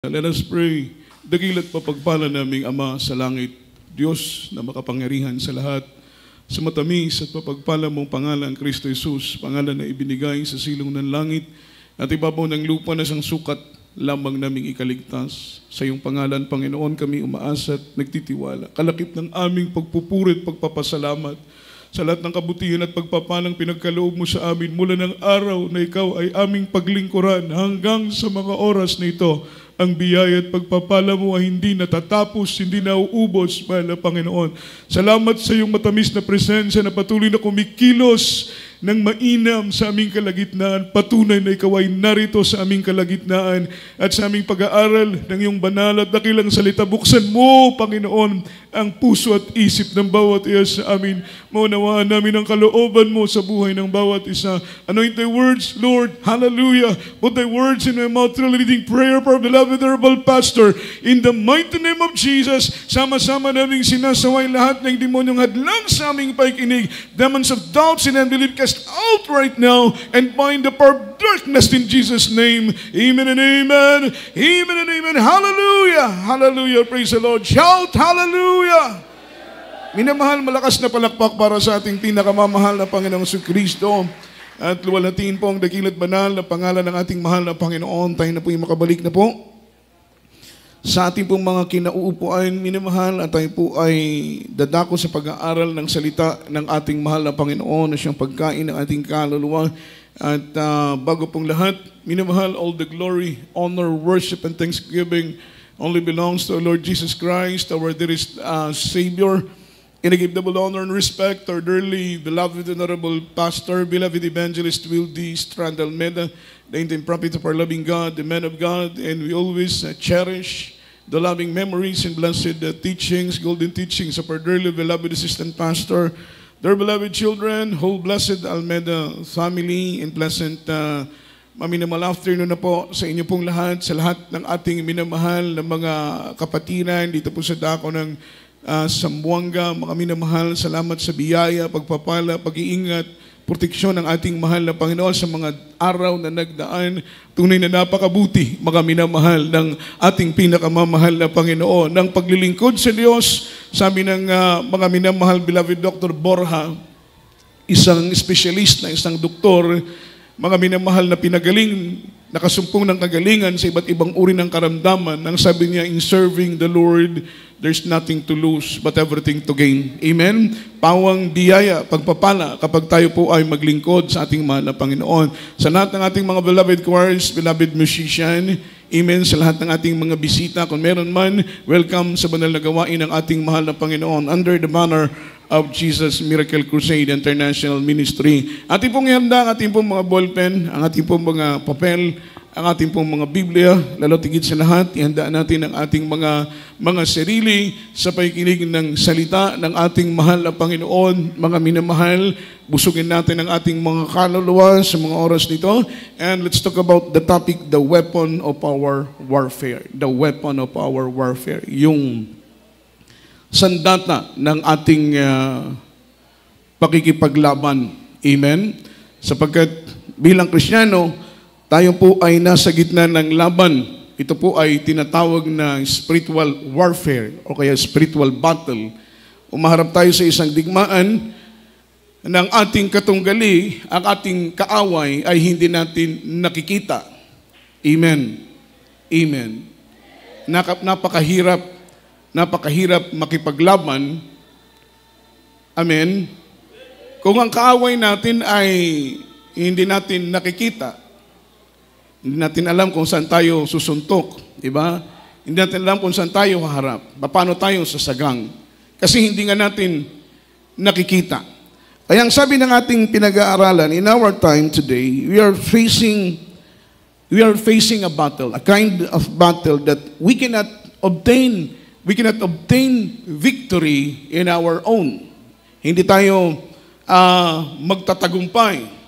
Let us pray. Dakila't papagpala naming Ama sa langit, Diyos na makapangyarihan sa lahat, sa matamis at papagpala mong pangalan, Kristo Jesus, pangalan na ibinigay sa silong ng langit at ibabaw ng lupa na siyang sukat lamang naming ikaligtas. Sa iyong pangalan, Panginoon, kami umaasa at nagtitiwala. Kalakip ng aming pagpupuri at pagpapasalamat sa lahat ng kabutihan at pagpapalang pinagkaloob mo sa amin mula ng araw na ikaw ay aming paglingkuran hanggang sa mga oras na ito. Ang biyaya at pagpapala mo ay hindi natatapos, hindi nauubos, mahal na Panginoon. Salamat sa iyong matamis na presensya na patuloy na kumikilos ng mainam sa aming kalagitnaan. Patunay na ikaw ay narito sa aming kalagitnaan at sa aming pag-aaral ng iyong banal at dakilang salita. Buksan mo, Panginoon, ang puso at isip ng bawat isa sa amin. Maunawaan namin ang kalooban mo sa buhay ng bawat isa. Anoint thy words, Lord. Hallelujah. Put thy words in my mouth through the leading prayer for our beloved Honorable Pastor. In the mighty name of Jesus, sama-sama naming sinasaway lahat ng demonyong hadlang sa aming paikinig. Demons of doubts and unbelief cast out right now and bind the power of darkness in Jesus' name. Amen and amen. Amen and amen. Hallelujah. Hallelujah. Praise the Lord. Shout hallelujah. Minamahal, malakas na palakpak para sa ating pinakamamahal na Panginoong Kristo. At luwalhatiin po ang dakila't banal na pangalan ng ating mahal na Panginoon. Tayo na po yung makabalik na po sa ating pong mga kinauupuan, minamahal, at tayo po ay dadako sa pag-aaral ng salita ng ating mahal na Panginoon na siyang pagkain ng ating kaluluwa. At bago pong lahat, minamahal, all the glory, honor, worship, and thanksgiving only belongs to our Lord Jesus Christ, our dearest Savior. And I give double honor and respect to our dearly beloved Honorable Pastor, beloved Evangelist Wildy Strand-Almeda, the interim prophet of our loving God, the man of God, and we always cherish the loving memories and blessed teachings, golden teachings of our dearly beloved Assistant Pastor, their beloved children, whole blessed Almeda family, and pleasant maminamal afternoon na po sa inyo pong lahat, sa lahat ng ating minamahal na mga kapatiran dito po sa dako ng Zamboanga. Mga minamahal, salamat sa biyaya, pagpapala, pag-iingat, proteksyon ng ating mahal na Panginoon sa mga araw na nagdaan. Tunay na napakabuti, mga minamahal ng ating pinakamamahal na Panginoon. Ng paglilingkod sa Diyos, sabi ng mga minamahal, beloved Dr. Borja, isang specialist na isang doktor, mga minamahal na pinagaling, nakasumpong ng kagalingan sa iba't ibang uri ng karamdaman. Ang sabi niya, in serving the Lord, there's nothing to lose but everything to gain. Amen? Pawang biyaya, pagpapala kapag tayo po ay maglingkod sa ating mahal na Panginoon. Sa lahat ng ating mga beloved choirs, beloved musician, amen, sa lahat ng ating mga bisita, kung meron man, welcome sa banal na gawain ng ating mahal na Panginoon under the banner of Jesus Miracle Crusade International Ministry. Ating pong ihanda ang ating pong mga ballpen, ang ating pong mga papel, ang ating pong mga Biblia, lalo tigit sa lahat, ihanda natin ang ating mga sarili sa pakikinig ng salita ng ating mahal na Panginoon. Mga minamahal, busugin natin ang ating mga kaluluwa sa mga oras nito. And let's talk about the topic, the weapon of our warfare. The weapon of our warfare. Yung sandata ng ating pakikipaglaban. Amen? Sapagkat bilang Kristiyano, tayo po ay nasa gitna ng laban. Ito po ay tinatawag na spiritual warfare o kaya spiritual battle. Umaharap tayo sa isang digmaan ng ating katunggali, ang ating kaaway ay hindi natin nakikita. Amen. Amen. Napakahirap makipaglaban. Amen. Kung ang kaaway natin ay hindi natin nakikita, hindi natin alam kung saan tayo susuntok, di ba? Hindi natin alam kung saan tayo haharap, paano tayo sasagang. Kasi hindi nga natin nakikita. Kaya ang sabi ng ating pinag-aaralan, in our time today, we are facing a battle, a kind of battle that we cannot obtain victory in our own. Hindi tayo magtatagumpay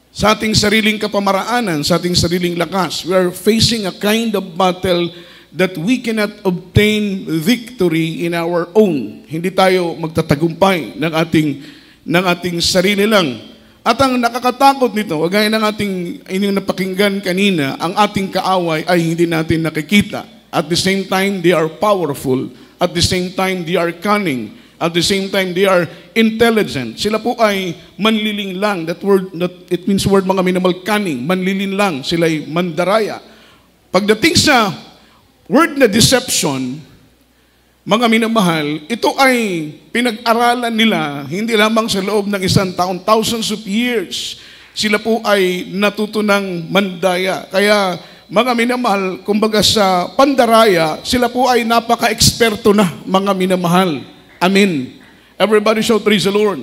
sa ating sariling kapamaraanan, sa ating sariling lakas. We are facing a kind of battle that we cannot obtain victory in our own. Hindi tayo magtatagumpay ng ating sarili lang. At ang nakakatakot nito, gaya ng ating inyong napakinggan kanina, ang ating kaaway ay hindi natin nakikita. At the same time, they are powerful. At the same time, they are cunning. At the same time, they are intelligent. Sila po ay manliling lang. It means word mga minimal, cunning. Manliling lang. Sila ay mandaraya. Pagdating sa word na deception, mga minamahal, ito ay pinag-aralan nila hindi lamang sa loob ng isang taon, thousands of years. Sila po ay natutunang mandaya. Kaya mga minamahal, kumbaga sa pandaraya, sila po ay napaka-eksperto na, mga minamahal. Amen. Everybody shout praise the Lord.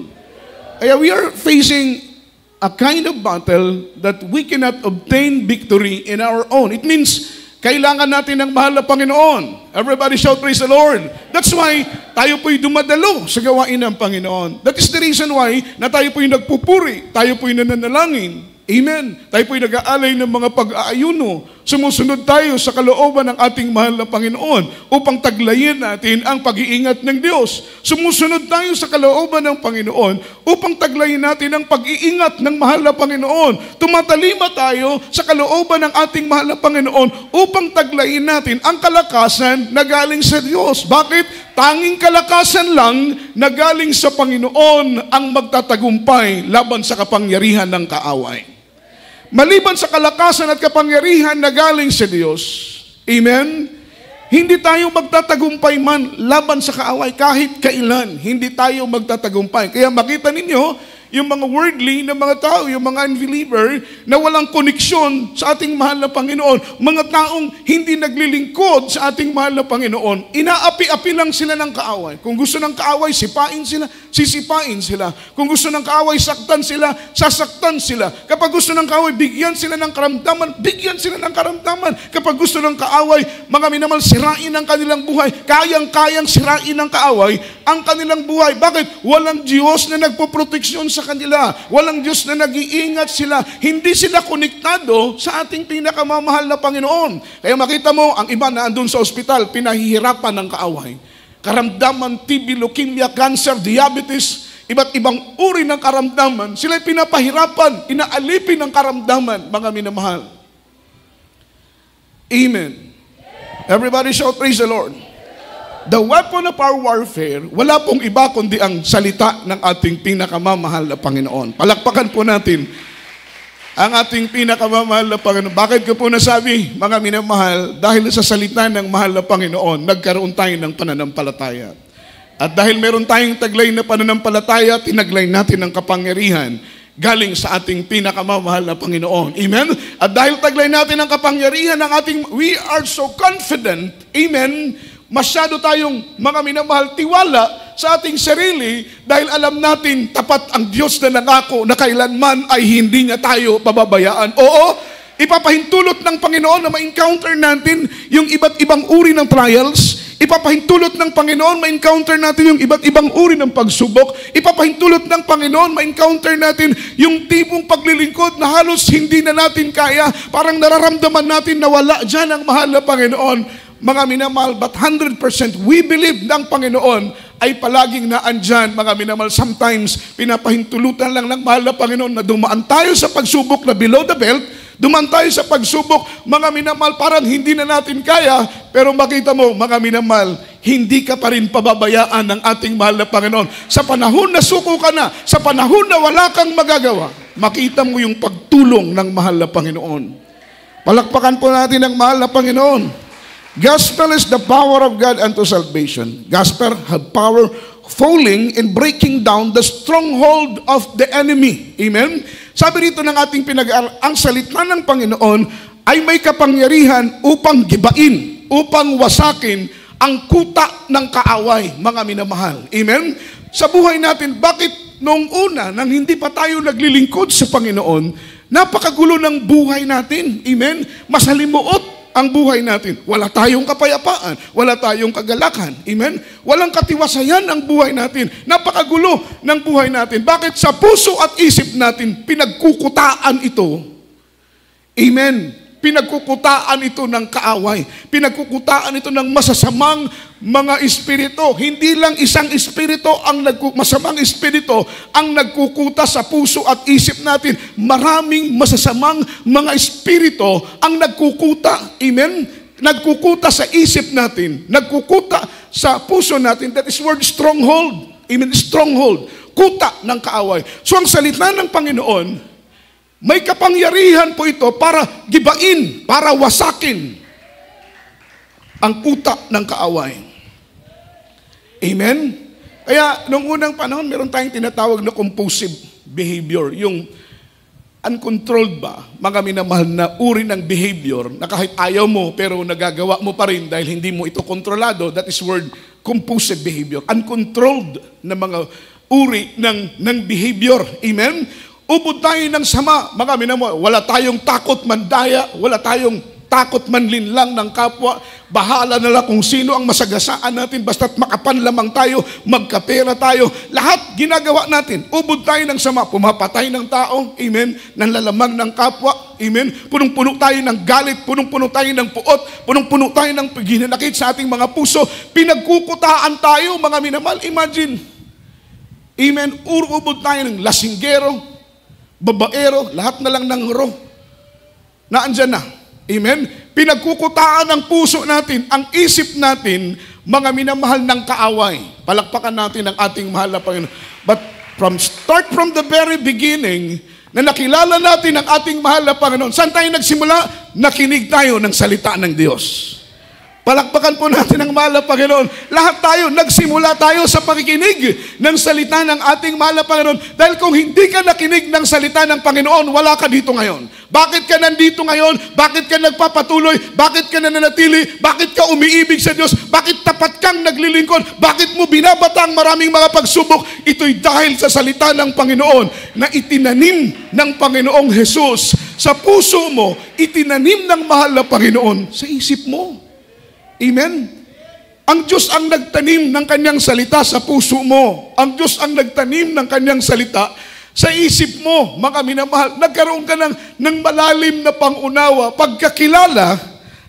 Kaya we are facing a kind of battle that we cannot obtain victory in our own. It means kailangan natin ng mahal na Panginoon. Everybody shout praise the Lord. That's why tayo po'y dumadalo sa gawain ng Panginoon. That is the reason why na tayo po'y nagpupuri, tayo po'y nananalangin. Amen. Tayo po'y nag-aalay ng mga pag-aayuno. Sumusunod tayo sa kalooban ng ating mahal na Panginoon upang taglayin natin ang pag-iingat ng Diyos. Sumusunod tayo sa kalooban ng Panginoon upang taglayin natin ang pag-iingat ng mahal na Panginoon. Tumatalima tayo sa kalooban ng ating mahal na Panginoon upang taglayin natin ang kalakasan na galing sa Diyos. Bakit? Tanging kalakasan lang na galing sa Panginoon ang magtatagumpay laban sa kapangyarihan ng kaaway. Maliban sa kalakasan at kapangyarihan na galing sa Diyos, amen, hindi tayo magtatagumpay man laban sa kaaway kahit kailan. Hindi tayo magtatagumpay. Kaya makita ninyo, yung mga worldly na mga tao, yung mga unbeliever na walang koneksyon sa ating mahal na Panginoon, mga taong hindi naglilingkod sa ating mahal na Panginoon, inaapi-api lang sila ng kaaway. Kung gusto ng kaaway, sipain sila, sisipain sila. Kung gusto ng kaaway, saktan sila, sasaktan sila. Kapag gusto ng kaaway, bigyan sila ng karamdaman, bigyan sila ng karamdaman. Kapag gusto ng kaaway, mga minamal, sirain ang kanilang buhay. Kayang-kayang sirain ng kaaway ang kanilang buhay. Bakit? Walang Diyos na nagpoproteksyon sa kanila. Walang Diyos na nag-iingat sila. Hindi sila konektado sa ating pinakamamahal na Panginoon. Kaya makita mo, ang iba na andun sa ospital, pinahihirapan ng kaaway. Karamdaman, TB, leukemia, cancer, diabetes, iba't ibang uri ng karamdaman, sila'y pinapahirapan, inaalipin ng karamdaman, mga minamahal. Amen. Everybody shout praise the Lord. The weapon of our warfare, wala pong iba kundi ang salita ng ating pinakamamahal na Panginoon. Palakpakan po natin ang ating pinakamamahal na Panginoon. Bakit ko po nasabi, mga minamahal? Dahil sa salita ng mahal na Panginoon, nagkaroon tayo ng pananampalataya. At dahil meron tayong taglay na pananampalataya, tinaglay natin ang kapangyarihan galing sa ating pinakamamahal na Panginoon. Amen? At dahil taglay natin ang kapangyarihan ng ating, we are so confident, amen, masyado tayong mga minamahal tiwala sa ating sarili dahil alam natin tapat ang Diyos na nangako na kailanman ay hindi niya tayo pababayaan. Oo, ipapahintulot ng Panginoon na ma-encounter natin yung iba't ibang uri ng trials. Ipapahintulot ng Panginoon, ma-encounter natin yung iba't ibang uri ng pagsubok. Ipapahintulot ng Panginoon, ma-encounter natin yung tipong paglilingkod na halos hindi na natin kaya. Parang nararamdaman natin na wala dyan ang mahal na Panginoon. Mga minamahal, but 100% we believe ng Panginoon ay palaging naandyan, mga minamahal. Sometimes, pinapahintulutan lang ng mahal na Panginoon na dumaan tayo sa pagsubok na below the belt, dumaan tayo sa pagsubok, mga minamahal, parang hindi na natin kaya, pero makita mo, mga minamahal, hindi ka pa rin pababayaan ng ating mahal na Panginoon. Sa panahon na suko ka na, sa panahon na wala kang magagawa, makita mo yung pagtulong ng mahal na Panginoon. Palakpakan po natin ang mahal na Panginoon. Gospel is the power of God unto salvation. Gospel have power falling and breaking down the stronghold of the enemy. Amen? Sabi rito ng ating pinag-aaral, ang salita ng Panginoon ay may kapangyarihan upang gibain, upang wasakin ang kuta ng kaaway, mga minamahal. Amen? Sa buhay natin, bakit noong una, nang hindi pa tayo naglilingkod sa Panginoon, napakagulo ng buhay natin. Amen? Masalimuot ang buhay natin. Wala tayong kapayapaan. Wala tayong kagalakan. Amen? Walang katiwasayan ang buhay natin. Napakagulo ng buhay natin. Bakit? Sa puso at isip natin, pinagkukutaan ito. Amen? Pinagkukutaan ito ng kaaway. Pinagkukutaan ito ng masasamang mga espiritu. Hindi lang isang espiritu masamang espiritu ang nagkukuta sa puso at isip natin. Maraming masasamang mga espiritu ang nagkukuta. Amen? Nagkukuta sa isip natin. Nagkukuta sa puso natin. That is word stronghold. Amen? Stronghold. Kuta ng kaaway. So ang salita ng Panginoon, may kapangyarihan po ito para gibain, para wasakin ang kuta ng kaaway. Amen? Kaya, noong unang panahon, meron tayong tinatawag na compulsive behavior. Yung uncontrolled ba, mga minamahal na uri ng behavior na kahit ayaw mo, pero nagagawa mo pa rin dahil hindi mo ito kontrolado. That is word compulsive behavior. Uncontrolled na mga uri ng behavior. Amen? Ubod tayo ng sama, mga minamahal. Wala tayong takot mandaya, wala tayong takot manlinlang ng kapwa. Bahala na lang kung sino ang masagasaan natin, basta't makapanlamang tayo, magkapera tayo. Lahat ginagawa natin. Ubod tayo ng sama, pumapatay ng tao, amen, nanlalamang ng kapwa, amen. Punong-puno tayo ng galit, punong-puno tayo ng puot, punong-puno tayo ng ginanakit sa ating mga puso. Pinagkukutaan tayo, mga minamahal. Imagine, amen, ubod tayo ng lasinggero, babaero, lahat na lang ng ro. Naandyan na. Amen? Pinagkukutaan ang puso natin, ang isip natin, mga minamahal ng kaaway. Palakpakan natin ang ating mahal na Panginoon. But start from the very beginning, na nakilala natin ang ating mahal na Panginoon. Saan tayo nagsimula? Nakinig tayo ng salita ng Diyos. Palakpakan po natin ang mahal na Panginoon. Lahat tayo, nagsimula tayo sa pakikinig ng salita ng ating mahal na Panginoon. Dahil kung hindi ka nakinig ng salita ng Panginoon, wala ka dito ngayon. Bakit ka nandito ngayon? Bakit ka nagpapatuloy? Bakit ka nananatili? Bakit ka umiibig sa Diyos? Bakit tapat kang naglilingkod? Bakit mo binabata ang maraming mga pagsubok? Ito'y dahil sa salita ng Panginoon na itinanim ng Panginoong Jesus sa puso mo, itinanim ng mahal na Panginoon sa isip mo. Amen? Ang Diyos ang nagtanim ng kanyang salita sa puso mo. Ang Diyos ang nagtanim ng kanyang salita sa isip mo, mga minamahal. Nagkaroon ka ng malalim na pangunawa, pagkakilala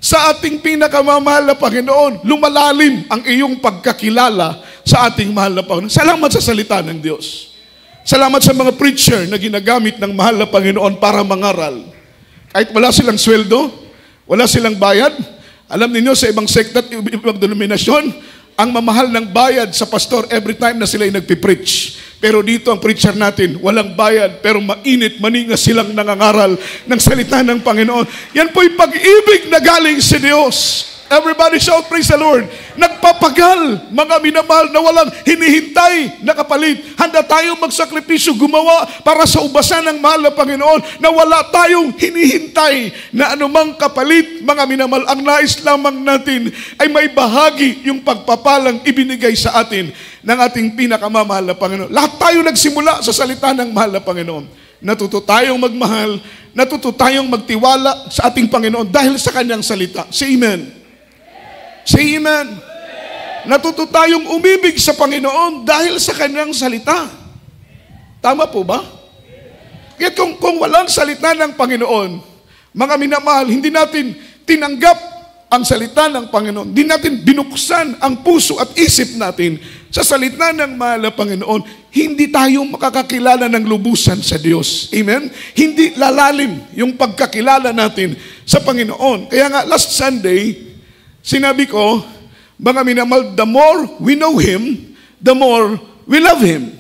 sa ating pinakamamahal na Panginoon. Lumalalim ang iyong pagkakilala sa ating mahal na Panginoon. Salamat sa salita ng Diyos. Salamat sa mga preacher na ginagamit ng mahal na Panginoon para mangaral. Kahit wala silang sweldo, wala silang bayad. Alam niyo sa ibang sekta at ibang denominasyon, ang mamahal ng bayad sa pastor every time na sila'y nagpipreach. Pero dito ang preacher natin, walang bayad, pero mainit, maningas silang nangangaral ng salita ng Panginoon. Yan po'y pag-ibig na galing sa Diyos. Everybody shout, praise the Lord. Nagpapagal, mga minamahal, na walang hinihintay na kapalit. Handa tayong magsakripisyo, gumawa para sa ubasan ng mahal na Panginoon, na wala tayong hinihintay na anumang kapalit, mga minamahal. Ang nais lamang natin ay may bahagi yung pagpapalang ibinigay sa atin ng ating pinakamamahal na Panginoon. Lahat tayo nagsimula sa salita ng mahal na Panginoon. Natuto tayong magmahal, natuto tayong magtiwala sa ating Panginoon dahil sa kanyang salita. Say amen. Say amen. Natuto tayong umibig sa Panginoon dahil sa kanyang salita. Tama po ba? Kaya kung walang salita ng Panginoon, mga minamahal, hindi natin tinanggap ang salita ng Panginoon, hindi natin binuksan ang puso at isip natin sa salita ng mahal na Panginoon, hindi tayo makakakilala ng lubusan sa Diyos. Amen? Hindi lalalim yung pagkakilala natin sa Panginoon. Kaya nga, last Sunday, sinabi ko, mga minamahal, the more we know Him, the more we love Him.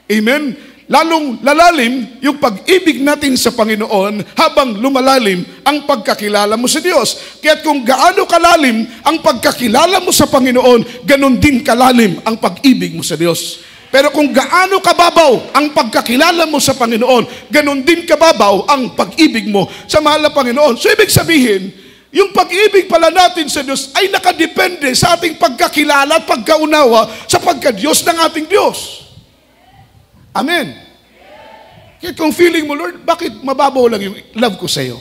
Amen? Lalong lalalim yung pag-ibig natin sa Panginoon habang lumalalim ang pagkakilala mo sa Diyos. Kaya kung gaano kalalim ang pagkakilala mo sa Panginoon, ganon din kalalim ang pag-ibig mo sa Diyos. Pero kung gaano kababaw ang pagkakilala mo sa Panginoon, ganon din kababaw ang pag-ibig mo sa mahal na Panginoon. So ibig sabihin, yung pag-ibig pala natin sa Diyos ay nakadepende sa ating pagkakilala at pagkaunawa sa pagka-Diyos ng ating Diyos. Amen. Kaya kung feeling mo, Lord, bakit mababaw lang yung love ko sa iyo?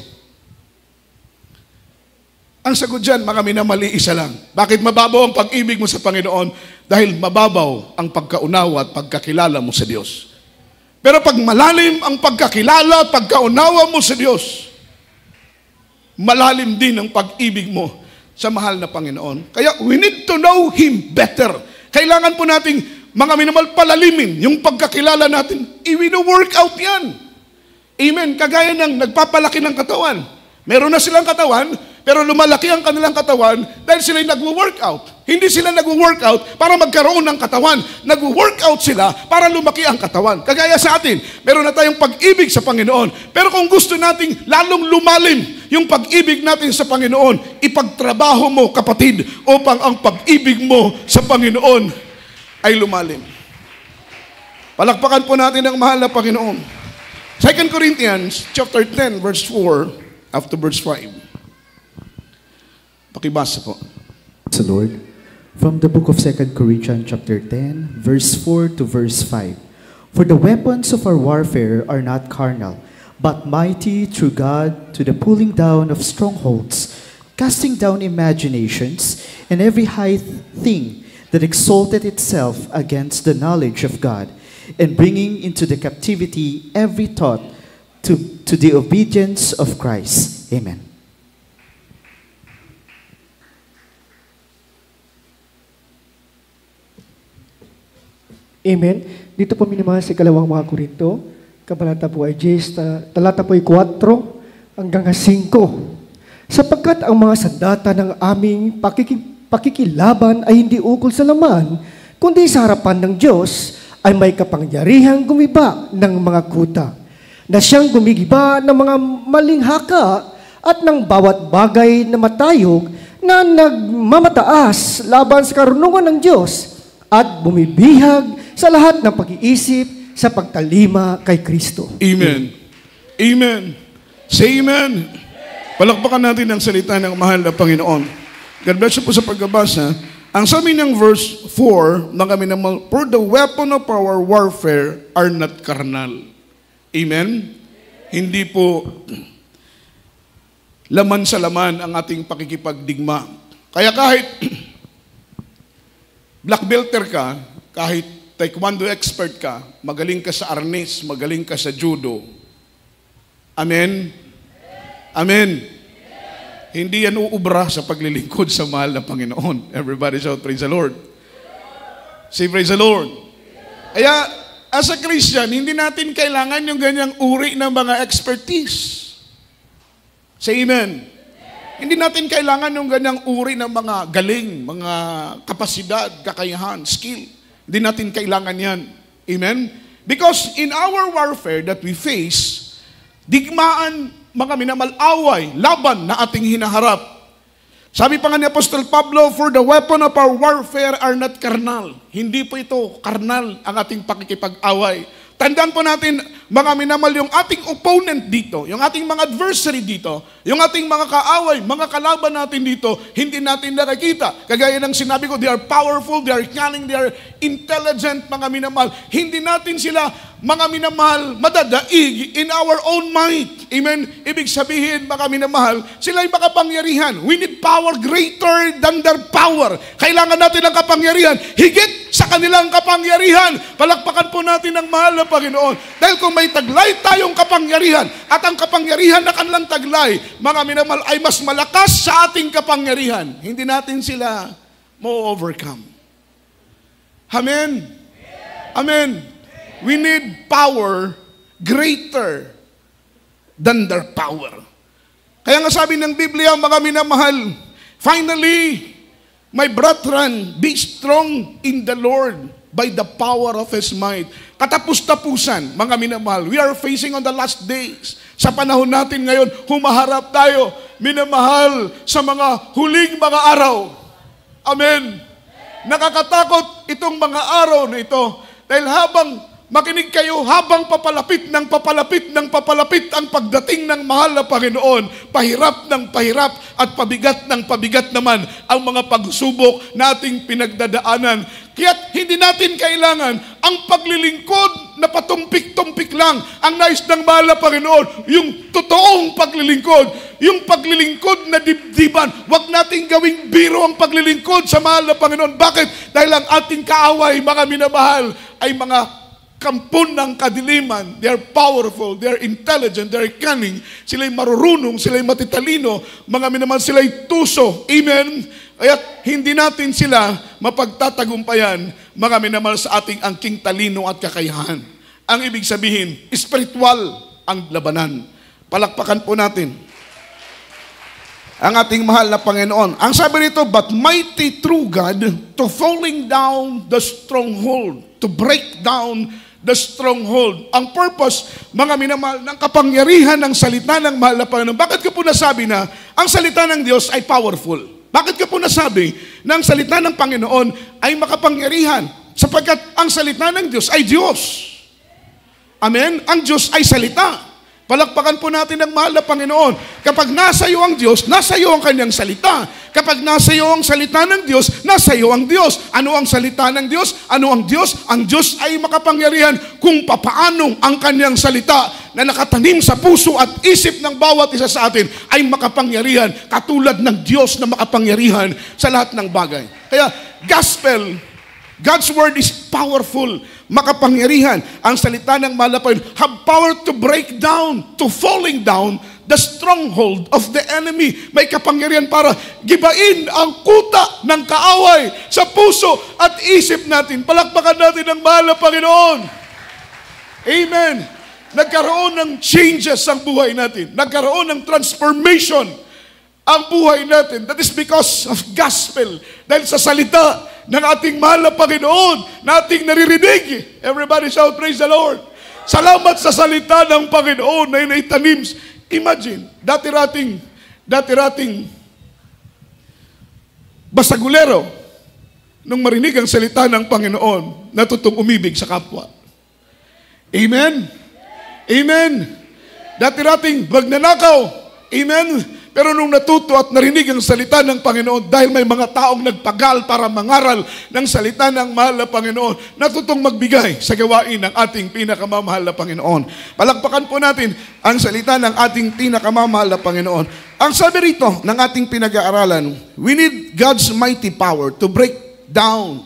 Ang sagot dyan, mga minamali, isa lang. Bakit mababaw ang pag-ibig mo sa Panginoon? Dahil mababaw ang pagkaunawa at pagkakilala mo sa Diyos. Pero pag malalim ang pagkakilala at pagkaunawa mo sa Diyos, malalim din ang pag-ibig mo sa mahal na Panginoon. Kaya we need to know Him better. Kailangan po nating mga minamahal palalimin yung pagkakilala natin. I-work out yan. Amen. Kagaya ng nagpapalaki ng katawan. Meron na silang katawan, pero lumalaki ang kanilang katawan dahil sila'y nagwo-workout. Hindi sila nagwo-workout para magkaroon ng katawan. Nagwo-workout sila para lumaki ang katawan. Kagaya sa atin, meron na tayong pag-ibig sa Panginoon. Pero kung gusto nating lalong lumalim yung pag-ibig natin sa Panginoon, ipagtrabaho mo, kapatid, upang ang pag-ibig mo sa Panginoon ay lumalim. Palakpakan po natin ang mahal na Panginoon. 2 Corinthians chapter 10, verse 4, after verse 5. Pakibasa po. The Lord, from the book of 2 Corinthians chapter 10, verse 4 to verse 5. For the weapons of our warfare are not carnal, but mighty through God to the pulling down of strongholds, casting down imaginations, and every high thing that exalted itself against the knowledge of God, and bringing into the captivity every thought to the obedience of Christ. Amen. Amen. Dito po minamahal sa ikalawang mga Korinto, kabanata po ay 10, talata po ay 4 hanggang 5. Sapagkat ang mga sandata ng aming pakikilaban ay hindi ukol sa laman, kundi sa harapan ng Diyos ay may kapangyarihang gumiba ng mga kuta, na siyang gumigiba ng mga maling haka at ng bawat bagay na matayog na nagmamataas laban sa karunungan ng Diyos at bumibihag sa lahat ng pag-iisip sa pagtalima kay Kristo. Amen. Amen. Say amen. Palakpakan natin ang salita ng mahal na Panginoon. God bless you po sa pagbabasa. Ang sabi ng verse 4, na kami naman, for the weapon of our warfare are not carnal. Amen? Hindi po laman sa laman ang ating pakikipagdigma. Kaya kahit black belter ka, kahit taekwondo expert ka, magaling ka sa arnis, magaling ka sa judo. Amen? Amen. Hindi yan uubra sa paglilingkod sa mahal na Panginoon. Everybody shout, praise the Lord. Say, praise the Lord. Kaya, as a Christian, hindi natin kailangan yung ganyang uri ng mga expertise. Say amen. Hindi natin kailangan yung ganyang uri ng mga galing, mga kapasidad, kakayahan, skill. Hindi natin kailangan yan. Amen? Because in our warfare that we face, digmaan, mga minamahal, laban na ating hinaharap. Sabi pa nga ni Apostol Pablo, for the weapon of our warfare are not carnal. Hindi po ito carnal ang ating pakikipag-away. Tandaan po natin, mga minamahal, yung ating opponent dito, yung ating mga adversary dito, yung ating mga kaaway, mga kalaban natin dito, hindi natin nakikita. Kagaya ng sinabi ko, they are powerful, they are cunning, they are intelligent, mga minamahal. Hindi natin sila, mga minamahal, madadaig in our own might. Amen? Ibig sabihin, mga minamahal, sila ay makapangyarihan. We need power greater than their power. Kailangan natin ang kapangyarihan, higit sa kanilang kapangyarihan. Palakpakan po natin ang mahal na Panginoon. Dahil kung may taglay tayong kapangyarihan, at ang kapangyarihan na kanilang taglay, mga minamahal, ay mas malakas sa ating kapangyarihan, hindi natin sila mo-overcome. Amen? Amen. We need power greater than their power. Kaya nga sabi ng Biblia, mga minamahal, finally, my brethren, be strong in the Lord by the power of His might. Katapus-tapusan, mga minamahal, we are facing on the last days. Sa panahon natin ngayon, humaharap tayo, minamahal, sa mga huling mga araw. Amen. Nakakatakot itong mga araw na ito dahil habang makinig kayo, habang papalapit ng papalapit ng papalapit ang pagdating ng mahal na Panginoon, pahirap ng pahirap at pabigat ng pabigat naman ang mga pagsubok nating pinagdadaanan. Kaya't hindi natin kailangan ang paglilingkod na patumpik-tumpik lang ang nais ng mahal na Panginoon. Yung totoong paglilingkod, yung paglilingkod na dibdiban. Huwag nating gawing biro ang paglilingkod sa mahal na Panginoon. Bakit? Dahil ang ating kaaway, mga minamahal, ay mga kampo ng kadiliman. They are powerful, they are intelligent, they are cunning. Sila'y marurunong, sila'y matitalino, mga minamahal, sila'y tuso. Amen? Kaya hindi natin sila mapagtatagumpayan, mga minamahal, sa ating angking talino at kakayahan. Ang ibig sabihin, spiritual ang labanan. Palakpakan po natin ang ating mahal na Panginoon. Ang sabi nito, but mighty through God to falling down the stronghold, to break down the stronghold. Ang purpose, mga minamahal, ng kapangyarihan ng salita ng mahal na Panginoon. Bakit ko po nasabi na ang salita ng Diyos ay powerful? Bakit ko po nasabi na ang salita ng Panginoon ay makapangyarihan? Sapagkat ang salita ng Diyos ay Diyos. Amen? Ang Diyos ay salita. Palakpakan po natin ang mahal na Panginoon. Kapag nasa iyo ang Diyos, nasa iyo ang kanyang salita. Kapag nasa iyo ang salita ng Diyos, nasa iyo ang Diyos. Ano ang salita ng Diyos? Ano ang Diyos? Ang Diyos ay makapangyarihan kung papaano ang kanyang salita na nakatanim sa puso at isip ng bawat isa sa atin ay makapangyarihan, katulad ng Diyos na makapangyarihan sa lahat ng bagay. Kaya, gospel, God's word is powerful, makapangyarihan. Ang salita ng mahal na Panginoon have power to break down, to falling down the stronghold of the enemy. May kapangyarihan para gibain ang kuta ng kaaway sa puso at isip natin. Palakpakan natin ang mahal na Panginoon. Amen. Nagkaroon ng changes ang buhay natin. Nagkaroon ng transformation ang buhay natin. That is because of gospel. Dahil sa salita ng ating mahal na Panginoon na ating naririnig. Everybody shout, praise the Lord. Salamat sa salita ng Panginoon na inaitanim. Imagine, dati-rating basagulero, nung marinig ang salita ng Panginoon, natutong umibig sa kapwa. Amen? Amen? Dati-rating magnanakaw. Amen? Pero nung natuto at narinig ang salita ng Panginoon, dahil may mga taong nagpagal para mangaral ng salita ng mahal na Panginoon, natutong magbigay sa gawain ng ating pinakamamahal na Panginoon. Palakpakan po natin ang salita ng ating pinakamamahal na Panginoon. Ang sabi rito ng ating pinag-aaralan, we need God's mighty power to break down,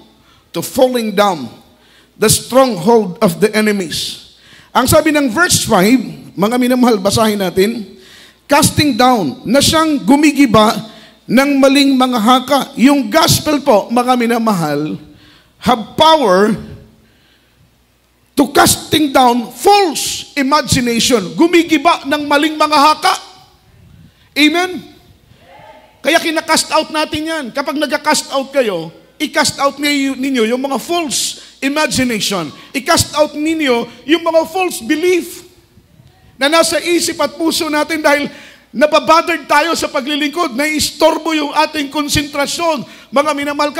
to falling down the stronghold of the enemies. Ang sabi ng verse 5, mga minamahal, basahin natin, casting down, na siyang gumigiba ng maling mga haka. Yung gospel po, mga minamahal, have power to casting down false imagination. Gumigiba ng maling mga haka. Amen? Kaya kinakast out natin yan. Kapag nagka-cast out kayo, i-cast out ninyo yung mga false imagination. I-cast out ninyo yung mga false belief na nasa isip at puso natin dahil nababothered tayo sa paglilingkod, naiistorbo yung ating konsentrasyon. Mga minamahal,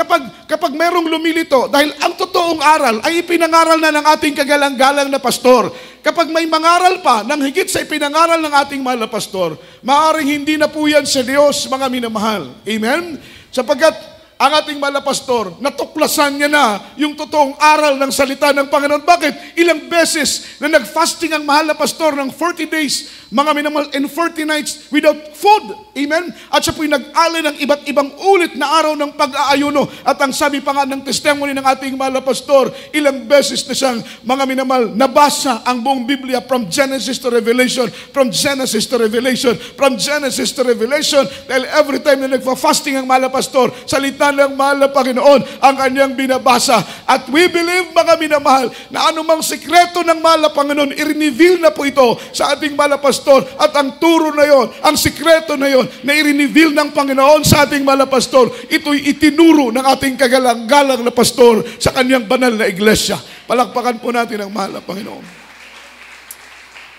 kapag merong lumilito, dahil ang totoong aral ay ipinangaral na ng ating kagalang-galang na pastor. Kapag may mangaral pa ng higit sa ipinangaral ng ating mahal na pastor, maaaring hindi na po yan sa Diyos, mga minamahal. Amen? Sapagkat ang ating mahal na pastor, natuklasan niya na yung totoong aral ng salita ng Panginoon. Bakit? Ilang beses na nag-fasting ang mahal na pastor ng 40 days, mga minamahal, and 40 nights without food. Amen? At siya po'y nag-alay ng iba't ibang ulit na araw ng pag-aayuno. At ang sabi pa nga ng testimony ng ating mahal na pastor, ilang beses na siyang, mga minamahal, nabasa ang buong Biblia from Genesis to Revelation, from Genesis to Revelation, from Genesis to Revelation. Dahil every time na nagpa-fasting ang mahal na pastor, salita ng mahal na Panginoon ang kanyang binabasa. At we believe, mga minamahal, na anumang sikreto ng mahal na Panginoon, i-reveal na po ito sa ating mahal na pastor. At ang turo na yon, ang sikreto na yon, na i-reveal ng Panginoon sa ating mahal na pastor, ito'y itinuro ng ating kagalang-galang na pastor sa kanyang banal na iglesia. Palakpakan po natin ang mahal na Panginoon.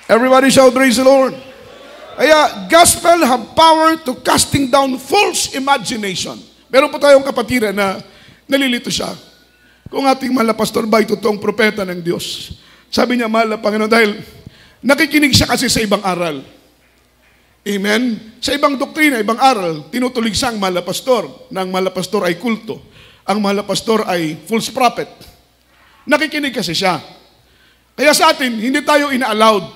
Everybody shout, praise the Lord. Kaya, gospel have power to casting down false imagination. Meron po tayong kapatiran na nalilito siya. Kung ating mahal na pastor ba ay totoong propeta ng Diyos. Sabi niya, mahal na Panginoon, dahil nakikinig siya kasi sa ibang aral. Amen? Sa ibang doktrina, ibang aral, tinutulig siya ang mahal na pastor. Na ang mahal na pastor ay kulto. Ang mahal na pastor ay false prophet. Nakikinig kasi siya. Kaya sa atin, hindi tayo ina-allowed.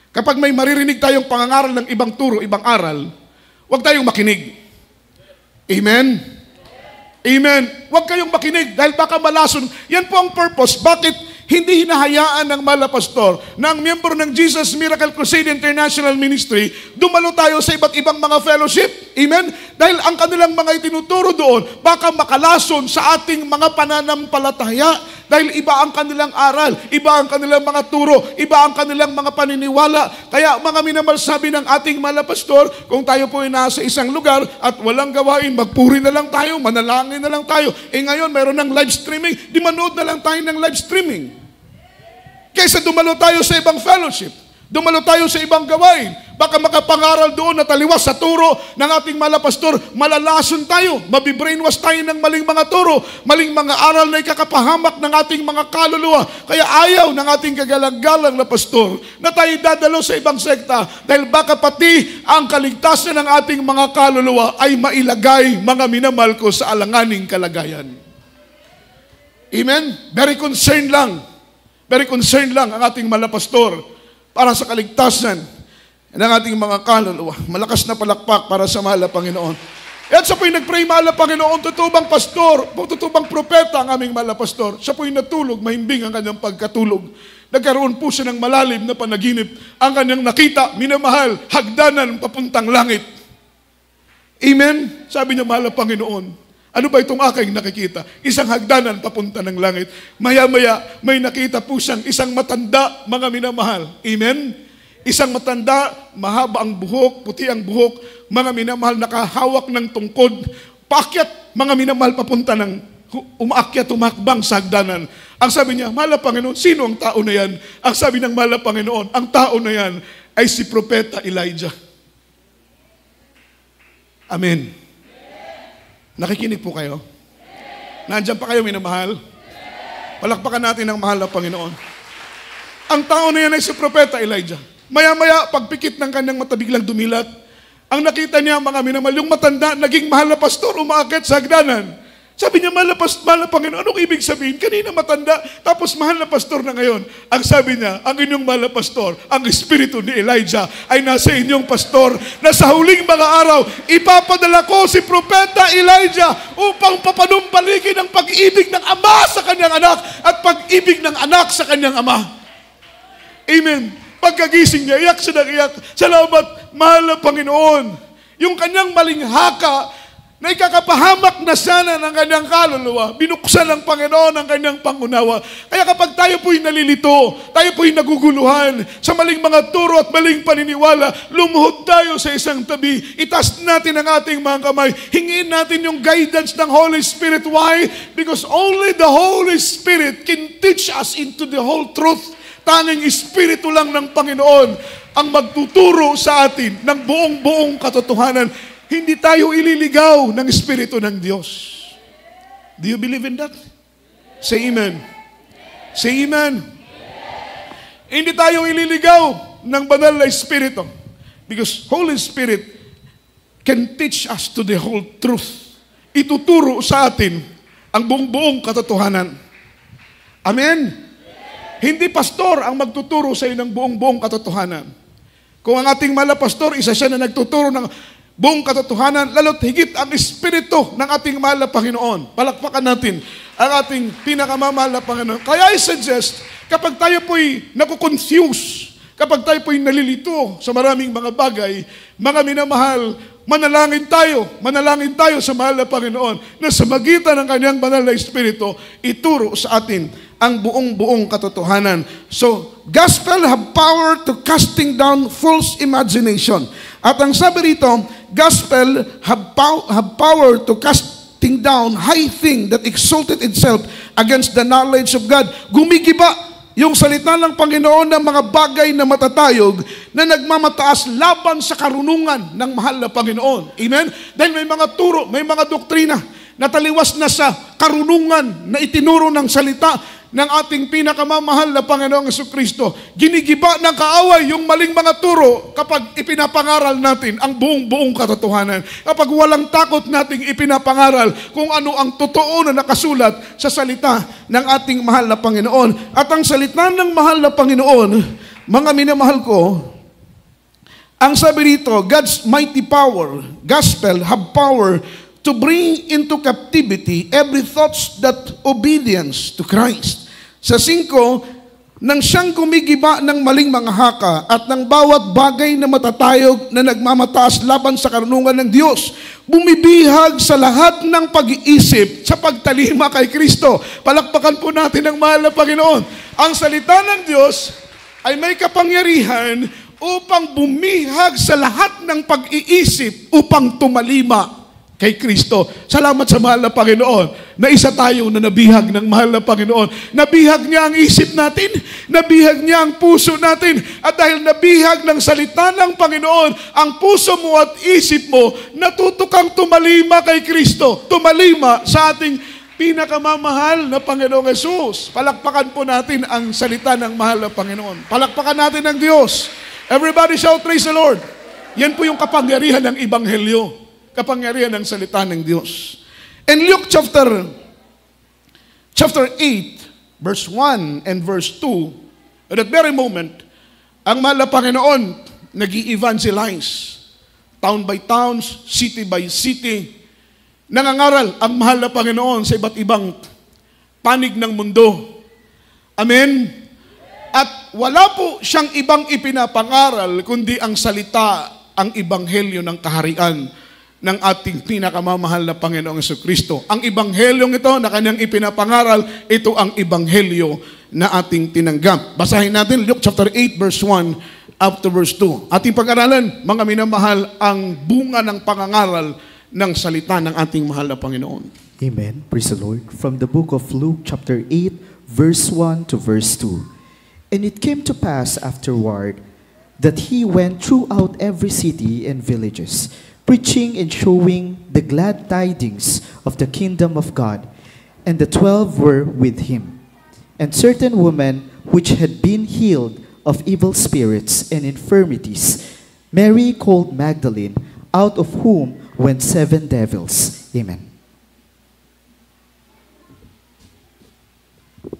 Kapag may maririnig tayong pangangaral ng ibang turo, ibang aral, huwag tayong makinig. Amen? Amen. Huwag kayong makinig dahil baka malason. Yan po ang purpose. Bakit Hindi hinahayaan ng mahal na pastor na ang miyembro ng Jesus Miracle Crusade International Ministry, dumalo tayo sa iba't ibang mga fellowship. Amen? Dahil ang kanilang mga itinuturo doon, baka makalason sa ating mga pananampalataya. Dahil iba ang kanilang aral, iba ang kanilang mga turo, iba ang kanilang mga paniniwala. Kaya mga minamahal, sabi ng ating mahal na pastor, kung tayo po ay nasa isang lugar at walang gawain, magpuri na lang tayo, manalangin na lang tayo. Ngayon, mayroon ng live streaming, di manood na lang tayo ng live streaming. Kaysa dumalo tayo sa ibang fellowship, dumalo tayo sa ibang gawain, baka makapangaral doon at taliwas sa turo ng ating mahal na pastor, malalason tayo, mabibrainwash tayo ng maling mga turo, maling mga aral na ikakapahamak ng ating mga kaluluwa. Kaya ayaw ng ating kagalang-galang na pastor na tayo dadalo sa ibang sekta dahil baka pati ang kaligtasan ng ating mga kaluluwa ay mailagay, mga minamahal ko, sa alanganing kalagayan. Amen? Very concerned lang ang ating mahal na pastor para sa kaligtasan ng ating mga kaluluwa. Malakas na palakpak para sa mahal na Panginoon. At siya po'y nag-pray, mahal na Panginoon, totoo bang pastor, totoo bang propeta ang aming mahal na pastor? Siya po'y natulog, mahimbing ang kanyang pagkatulog. Nagkaroon po siya ng malalim na panaginip. Ang kanyang nakita, minamahal, hagdanan papuntang langit. Amen? Sabi niya, mahal na Panginoon, ano ba itong aking nakikita? Isang hagdanan papunta ng langit. Maya-maya, may nakita po siyang isang matanda, mga minamahal. Amen? Isang matanda, mahaba ang buhok, puti ang buhok, mga minamahal, nakahawak ng tungkod, paakyat, mga minamahal, papunta ng umaakyat, umakbang sa hagdanan. Ang sabi niya, mahal na Panginoon, sino ang tao na yan? Ang sabi ng mahal na Panginoon, ang tao na yan ay si Propeta Elijah. Amen. Nakikinig po kayo? Nandiyan pa kayo, minamahal? Palakpakan natin ang mahal na Panginoon. Ang tao na yan ay si Propeta Elijah. Maya-maya, pagpikit ng kanyang mata, biglang dumilat. Ang nakita niya, mga minamahal, yung matanda, naging mahal na pastor, umaakit sa hagdanan. Sabi niya, mahal na Panginoon, anong ibig sabihin? Kanina matanda, tapos mahal na pastor na ngayon. Ang sabi niya, ang inyong mahal na pastor, ang espiritu ni Elijah ay nasa inyong pastor, na sa huling mga araw, ipapadala ko si Propeta Elijah upang papanumbalikin ang pag-ibig ng ama sa kanyang anak at pag-ibig ng anak sa kanyang ama. Amen. Pagkagising niya, iyak siya ng iyak. Salamat, mahal na Panginoon. Yung kanyang maling haka na ikakapahamak na sana ng kanyang kaluluwa, binuksan ng Panginoon ang kanyang pangunawa. Kaya kapag tayo po'y nalilito, tayo po'y naguguluhan sa maling mga turo at maling paniniwala, lumuhod tayo sa isang tabi, itas natin ang ating mga kamay, hingin natin yung guidance ng Holy Spirit. Why? Because only the Holy Spirit can teach us into the whole truth. Tanging Espiritu lang ng Panginoon ang magtuturo sa atin ng buong katotohanan. Hindi tayo ililigaw ng Espiritu ng Diyos. Do you believe in that? Say amen. Say amen. Hindi tayo ililigaw ng banal na Espiritu. Because Holy Spirit can teach us to the whole truth. Ituturo sa atin ang buong katotohanan. Amen? Hindi pastor ang magtuturo sa iyo ng buong katotohanan. Kung ang ating mahal na pastor, isa siya na nagtuturo ng buong katotohanan, lalo't higit ang Espiritu ng ating mahal na Panginoon. Palakpakan natin ang ating pinakamamahal na Panginoon. Kaya I suggest, kapag tayo po'y nakukonfuse, kapag tayo po'y nalilito sa maraming mga bagay, mga minamahal, manalangin tayo sa mahal na Panginoon na sa magitan ng kanyang banal na Espiritu, ituro sa atin ang buong katotohanan. So, gospel have power to casting down false imagination. At ang sabi rito, gospel have power to casting down high thing that exalted itself against the knowledge of God. Gumigiba yung salita ng Panginoon ng mga bagay na matatayog na nagmamataas laban sa karunungan ng mahal na Panginoon. Amen? Dahil may mga turo, may mga doktrina na taliwas na sa karunungan na itinuro ng salita ng ating pinakamamahal na Panginoong Jesucristo. Ginigiba ng kaaway yung maling mga turo kapag ipinapangaral natin ang buong katotohanan. Kapag walang takot nating ipinapangaral kung ano ang totoo na nakasulat sa salita ng ating mahal na Panginoon. At ang salita ng mahal na Panginoon, mga minamahal ko, ang sabi rito, God's mighty power, gospel, have power to bring into captivity every thought that obedience to Christ. Sa 5, nang siyang gumigiba ng maling mga haka at ng bawat bagay na matatayog na nagmamataas laban sa karunungan ng Diyos, bumibihag sa lahat ng pag-iisip sa pagtalima kay Kristo. Palakpakan po natin ang mahal na Panginoon. Ang salita ng Diyos ay may kapangyarihan upang bumihag sa lahat ng pag-iisip upang tumalima kay Kristo. Salamat sa mahal na Panginoon na isa tayo na nabihag ng mahal na Panginoon. Nabihag niya ang isip natin, nabihag niya ang puso natin, at dahil nabihag ng salita ng Panginoon ang puso mo at isip mo, natuto kang tumalima kay Kristo, tumalima sa ating pinakamamahal na Panginoong Yesus. Palakpakan po natin ang salita ng mahal na Panginoon. Palakpakan natin ang Diyos. Everybody shout, praise the Lord. Yan po yung kapangyarihan ng Ebanghelyo. Kapangyarihan ng salita ng Diyos. In Luke chapter 8, verse 1 and verse 2, at that very moment, ang mahal na Panginoon nag-i-evangelize. Town by town, city by city, nangangaral ang mahal na Panginoon sa iba't ibang panig ng mundo. Amen? At wala po siyang ibang ipinapangaral kundi ang salita, ang ebanghelyo ng kaharian ng ating pinakamamahal na Panginoong Jesucristo. Ang ebanghelyong ito na kanyang ipinapangaral, ito ang ebanghelyo na ating tinanggap. Basahin natin Luke chapter 8 verse 1 up to verse 2. Ating pag-aralan, mga minamahal, ang bunga ng pangangaral ng salita ng ating mahal na Panginoon. Amen. Praise the Lord. From the book of Luke chapter 8 verse 1 to verse 2. And it came to pass afterward that he went throughout every city and villages, preaching and showing the glad tidings of the kingdom of God. And the 12 were with him. And certain women which had been healed of evil spirits and infirmities, Mary called Magdalene, out of whom went 7 devils. Amen.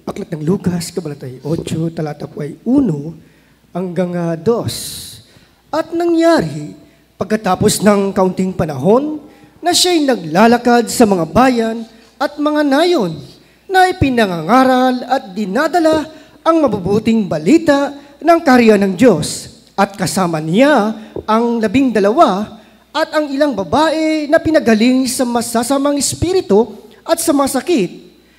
Aklat ng Lucas, kabanata 8, talata po ay 1 hanggang 2. At nangyari, pagkatapos ng kaunting panahon, na siya'y naglalakad sa mga bayan at mga nayon, na ipinangangaral at dinadala ang mabubuting balita ng kaharian ng Diyos. At kasama niya ang 12 at ang ilang babae na pinagaling sa masasamang espiritu at sa masakit.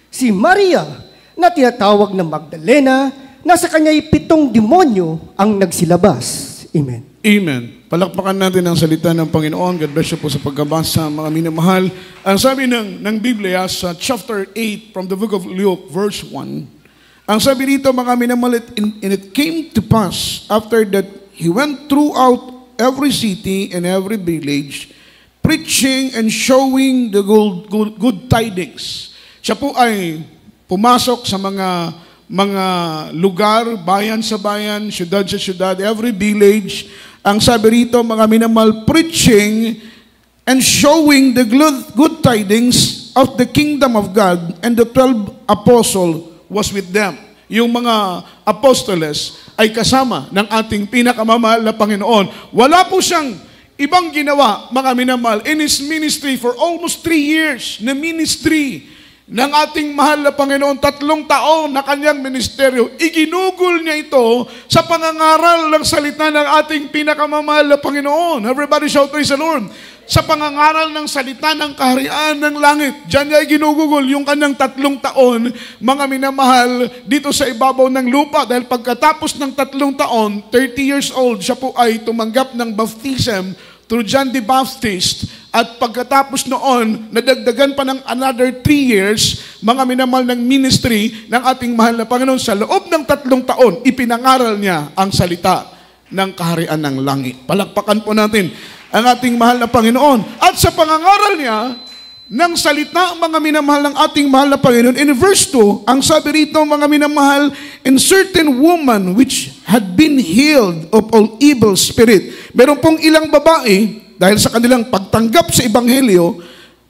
Si Maria, na tinatawag na Magdalena, na sa kanya'y 7 demonyo ang nagsilabas. Amen. Amen. Palakpakan natin ang salita ng Panginoon. God bless you po sa pagkabasa, mga minamahal. Ang sabi ng Biblia sa chapter 8 from the book of Luke, verse 1, ang sabi dito, mga minamahal, and it came to pass after that he went throughout every city and every village, preaching and showing the good tidings. Siya po ay pumasok sa mga lugar, bayan sa bayan, syudad sa syudad, every village. Ang sabi rito, mga minamahal, preaching and showing the good tidings of the kingdom of God, and the 12 apostles was with them. Yung mga apostoles ay kasama ng ating pinakamamahal na Panginoon. Wala po siyang ibang ginawa, mga minamahal, in His ministry for almost 3 years na ministry ng ating mahal na Panginoon. 3 taon na kanyang ministeryo. Iginugol niya ito sa pangangaral ng salita ng ating pinakamamahal na Panginoon. Everybody shout, praise the Lord. Sa pangangaral ng salita ng kaharian ng langit. Diyan niya ginugugol yung kanyang 3 taon, mga minamahal, dito sa ibabaw ng lupa. Dahil pagkatapos ng 3 taon, 30 years old, siya po ay tumanggap ng baptism through John the Baptist. At pagkatapos noon, nadagdagan pa ng another 3 years, mga minamahal ng ministry ng ating mahal na Panginoon. Sa loob ng 3 taon, ipinangaral niya ang salita ng kaharian ng langit. Palakpakan po natin ang ating mahal na Panginoon. At sa pangangaral niya ng salita, mga minamahal ng ating mahal na Panginoon, in verse 2, ang sabi rito, mga minamahal, and certain woman which had been healed of all evil spirit. Meron pong ilang babae, dahil sa kanilang pagtanggap sa Ebanghelyo,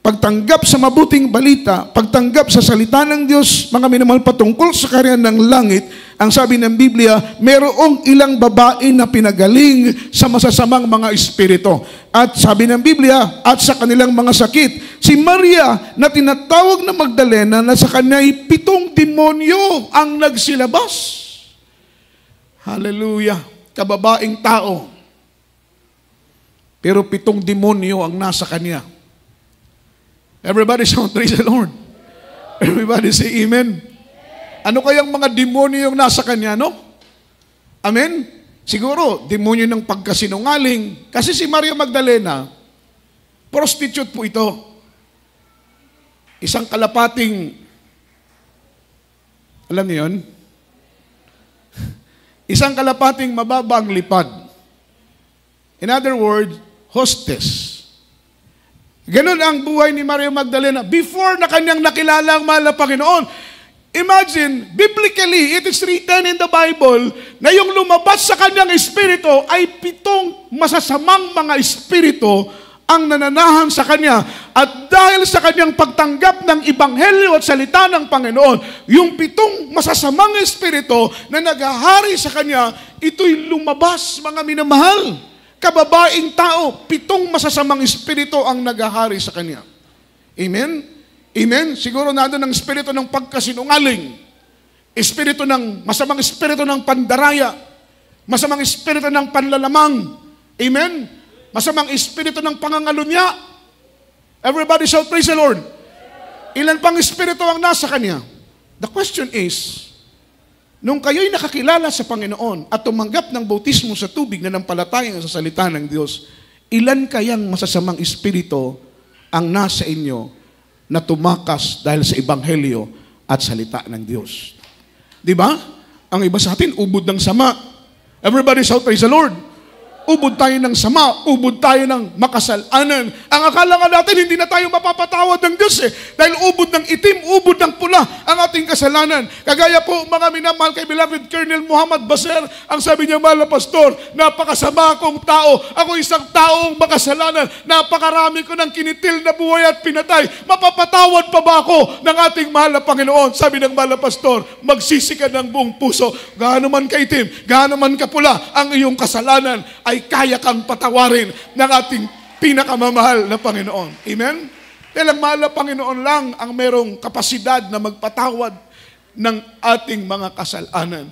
pagtanggap sa mabuting balita, pagtanggap sa salita ng Diyos, mga minamahal, patungkol sa kaharian ng langit, ang sabi ng Biblia, mayroong ilang babae na pinagaling sa masasamang mga espiritu. At sabi ng Biblia, at sa kanilang mga sakit, si Maria na tinatawag na Magdalena na sa kanya ay 7 demonyo ang nagsilabas. Hallelujah! Kababaing tao. Pero 7 demonyo ang nasa kanya. Everybody shout, praise the Lord. Everybody say amen. Ano kayang mga demonyo yung nasa kanya, no? Amen? Siguro, demonyo ng pagkasinungaling. Kasi si Maria Magdalena, prostitute po ito. Isang kalapating, alam niyo yun? Isang kalapating mababang lipad. In other words, hostess. Ganun ang buhay ni Maria Magdalena before na kanyang nakilala ang mahal na Panginoon. Imagine, biblically, it is written in the Bible na yung lumabas sa kanyang espiritu ay 7 masasamang mga espiritu ang nananahan sa kanya. At dahil sa kanyang pagtanggap ng Ebanghelyo at salita ng Panginoon, yung 7 masasamang espiritu na naghahari sa kanya, ito'y lumabas, mga minamahal. Kababaing tao, 7 masasamang espiritu ang naghahari sa kanya. Amen? Amen? Siguro nandun ang espiritu ng pagkasinungaling, espiritu ng masamang espiritu ng pandaraya, masamang espiritu ng panlalamang. Amen? Masamang espiritu ng pangangalunya. Everybody shout, praise the Lord. Ilan pang espiritu ang nasa kanya? The question is, nung kayo'y nakakilala sa Panginoon at tumanggap ng bautismo sa tubig na nampalataya sa salita ng Diyos, ilan kayang masasamang espiritu ang nasa inyo na tumakas dahil sa Ebanghelyo at salita ng Diyos? Di ba? Ang iba sa atin, ubod ng sama. Everybody shout, praise the Lord. Ubod tayo ng sama, ubod tayo ng makasalanan. Ang akala nga natin, hindi na tayo mapapatawad ng Diyos dahil ubod ng itim, ubod ng pula ang ating kasalanan. Kagaya po, mga minamahal kay beloved Colonel Muhammad Baser, ang sabi niya, mahal na pastor, napakasama akong tao. Ako isang taong makasalanan. Napakarami ko ng kinitil na buhay at pinatay. Mapapatawad pa ba ako ng ating mahal na Panginoon? Sabi ng mahal na pastor, magsisi ka ng buong puso. Gaano man kaitim, gaano man kapula ang iyong kasalanan, ay kaya kang patawarin ng ating pinakamamahal na Panginoon. Amen? Dahil ang mahal na Panginoon lang ang merong kapasidad na magpatawad ng ating mga kasalanan.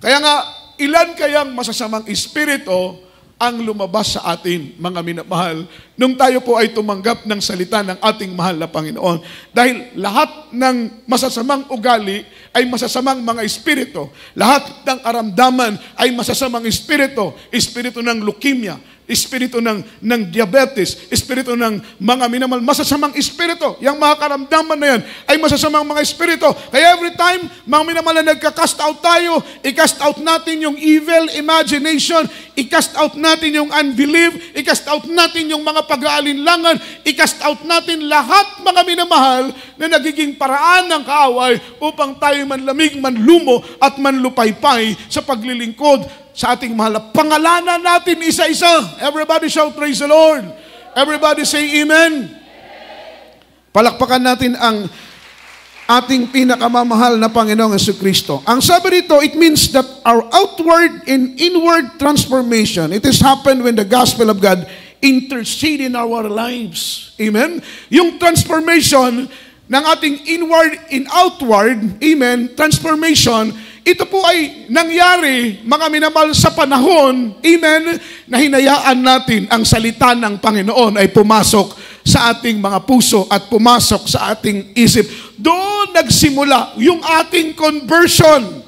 Kaya nga, ilan kayang masasamang espiritu ang lumabas sa atin, mga minamahal, nung tayo po ay tumanggap ng salita ng ating mahal na Panginoon. Dahil lahat ng masasamang ugali ay masasamang mga espiritu. Lahat ng karamdaman ay masasamang espiritu. Espiritu ng leukemia, espiritu ng diabetes, espiritu ng mga minamahal, masasamang espiritu. Yung mga karamdaman na yan ay masasamang mga espiritu. Kaya every time, mga minamahal na nagka-cast out tayo, i-cast out natin yung evil imagination, i-cast out natin yung unbelief, i-cast out natin yung mga pag-aalinlangan, i-cast out natin lahat, mga minamahal, na nagiging paraan ng kaaway upang tayo manlamig, manlumo at manlupaypay sa paglilingkod sa ating mahal. Pangalanan natin isa-isa. Everybody shout, praise the Lord. Everybody say amen. Palakpakan natin ang ating pinakamamahal na Panginoong Jesucristo. Ang sabi rito, it means that our outward and inward transformation, it has happened when the gospel of God intercede in our lives. Amen? Yung transformation ng ating inward and outward, amen, transformation, ito po ay nangyari, mga minamahal, sa panahon, amen, na hinayaan natin ang salita ng Panginoon ay pumasok sa ating mga puso at pumasok sa ating isip. Doon nagsimula yung ating conversion.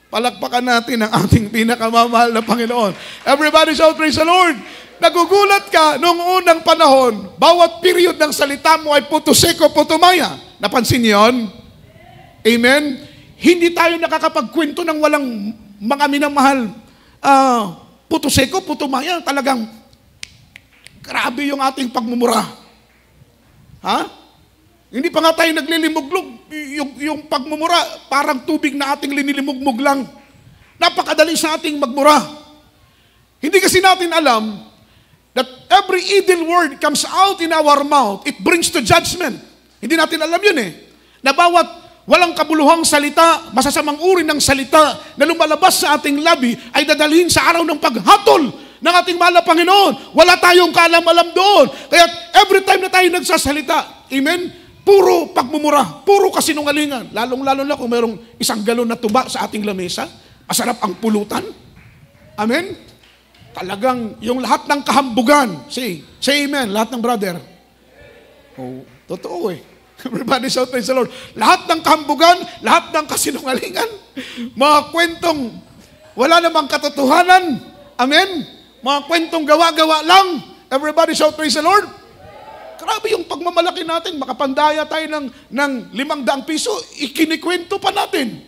Palakpakan natin ang ating pinakamamahal na Panginoon. Everybody shout, praise the Lord. Nagugulat ka noong unang panahon, bawat period ng salita mo ay putuseko, putumaya. Napansin niyo yun? Amen? Hindi tayo nakakapagkwento ng walang mga minamahal. Putuseko, putumaya, talagang grabe yung ating pagmumura. Ha? Hindi pa nga tayo naglilimuglog. Yung pagmumura, parang tubig na ating linilimugmog lang. Napakadali sa ating magmura. Hindi kasi natin alam that every idle word comes out in our mouth, it brings to judgment. Hindi natin alam yun eh. Na bawat walang kabuluhang salita, masasamang uri ng salita na lumalabas sa ating labi ay dadalhin sa araw ng paghatol ng ating mahal na Panginoon. Wala tayong kaalam-alam doon. Kaya every time na tayo nagsasalita, amen, puro pagmumura, puro kasinungalingan. Lalong-lalo na kung mayroong 1 galon na tuba sa ating lamesa, masarap ang pulutan. Amen? Talagang yung lahat ng kahambugan, say amen, lahat ng brother. Oh, totoo eh. Everybody shout, praise the Lord. Lahat ng kahambugan, lahat ng kasinungalingan, mga kwentong wala namang katotohanan. Amen? Mga kwentong gawa-gawa lang. Everybody shout, praise the Lord. Grabe yung pagmamalaki natin. Makapandaya tayo ng 500 piso, ikinikwento pa natin.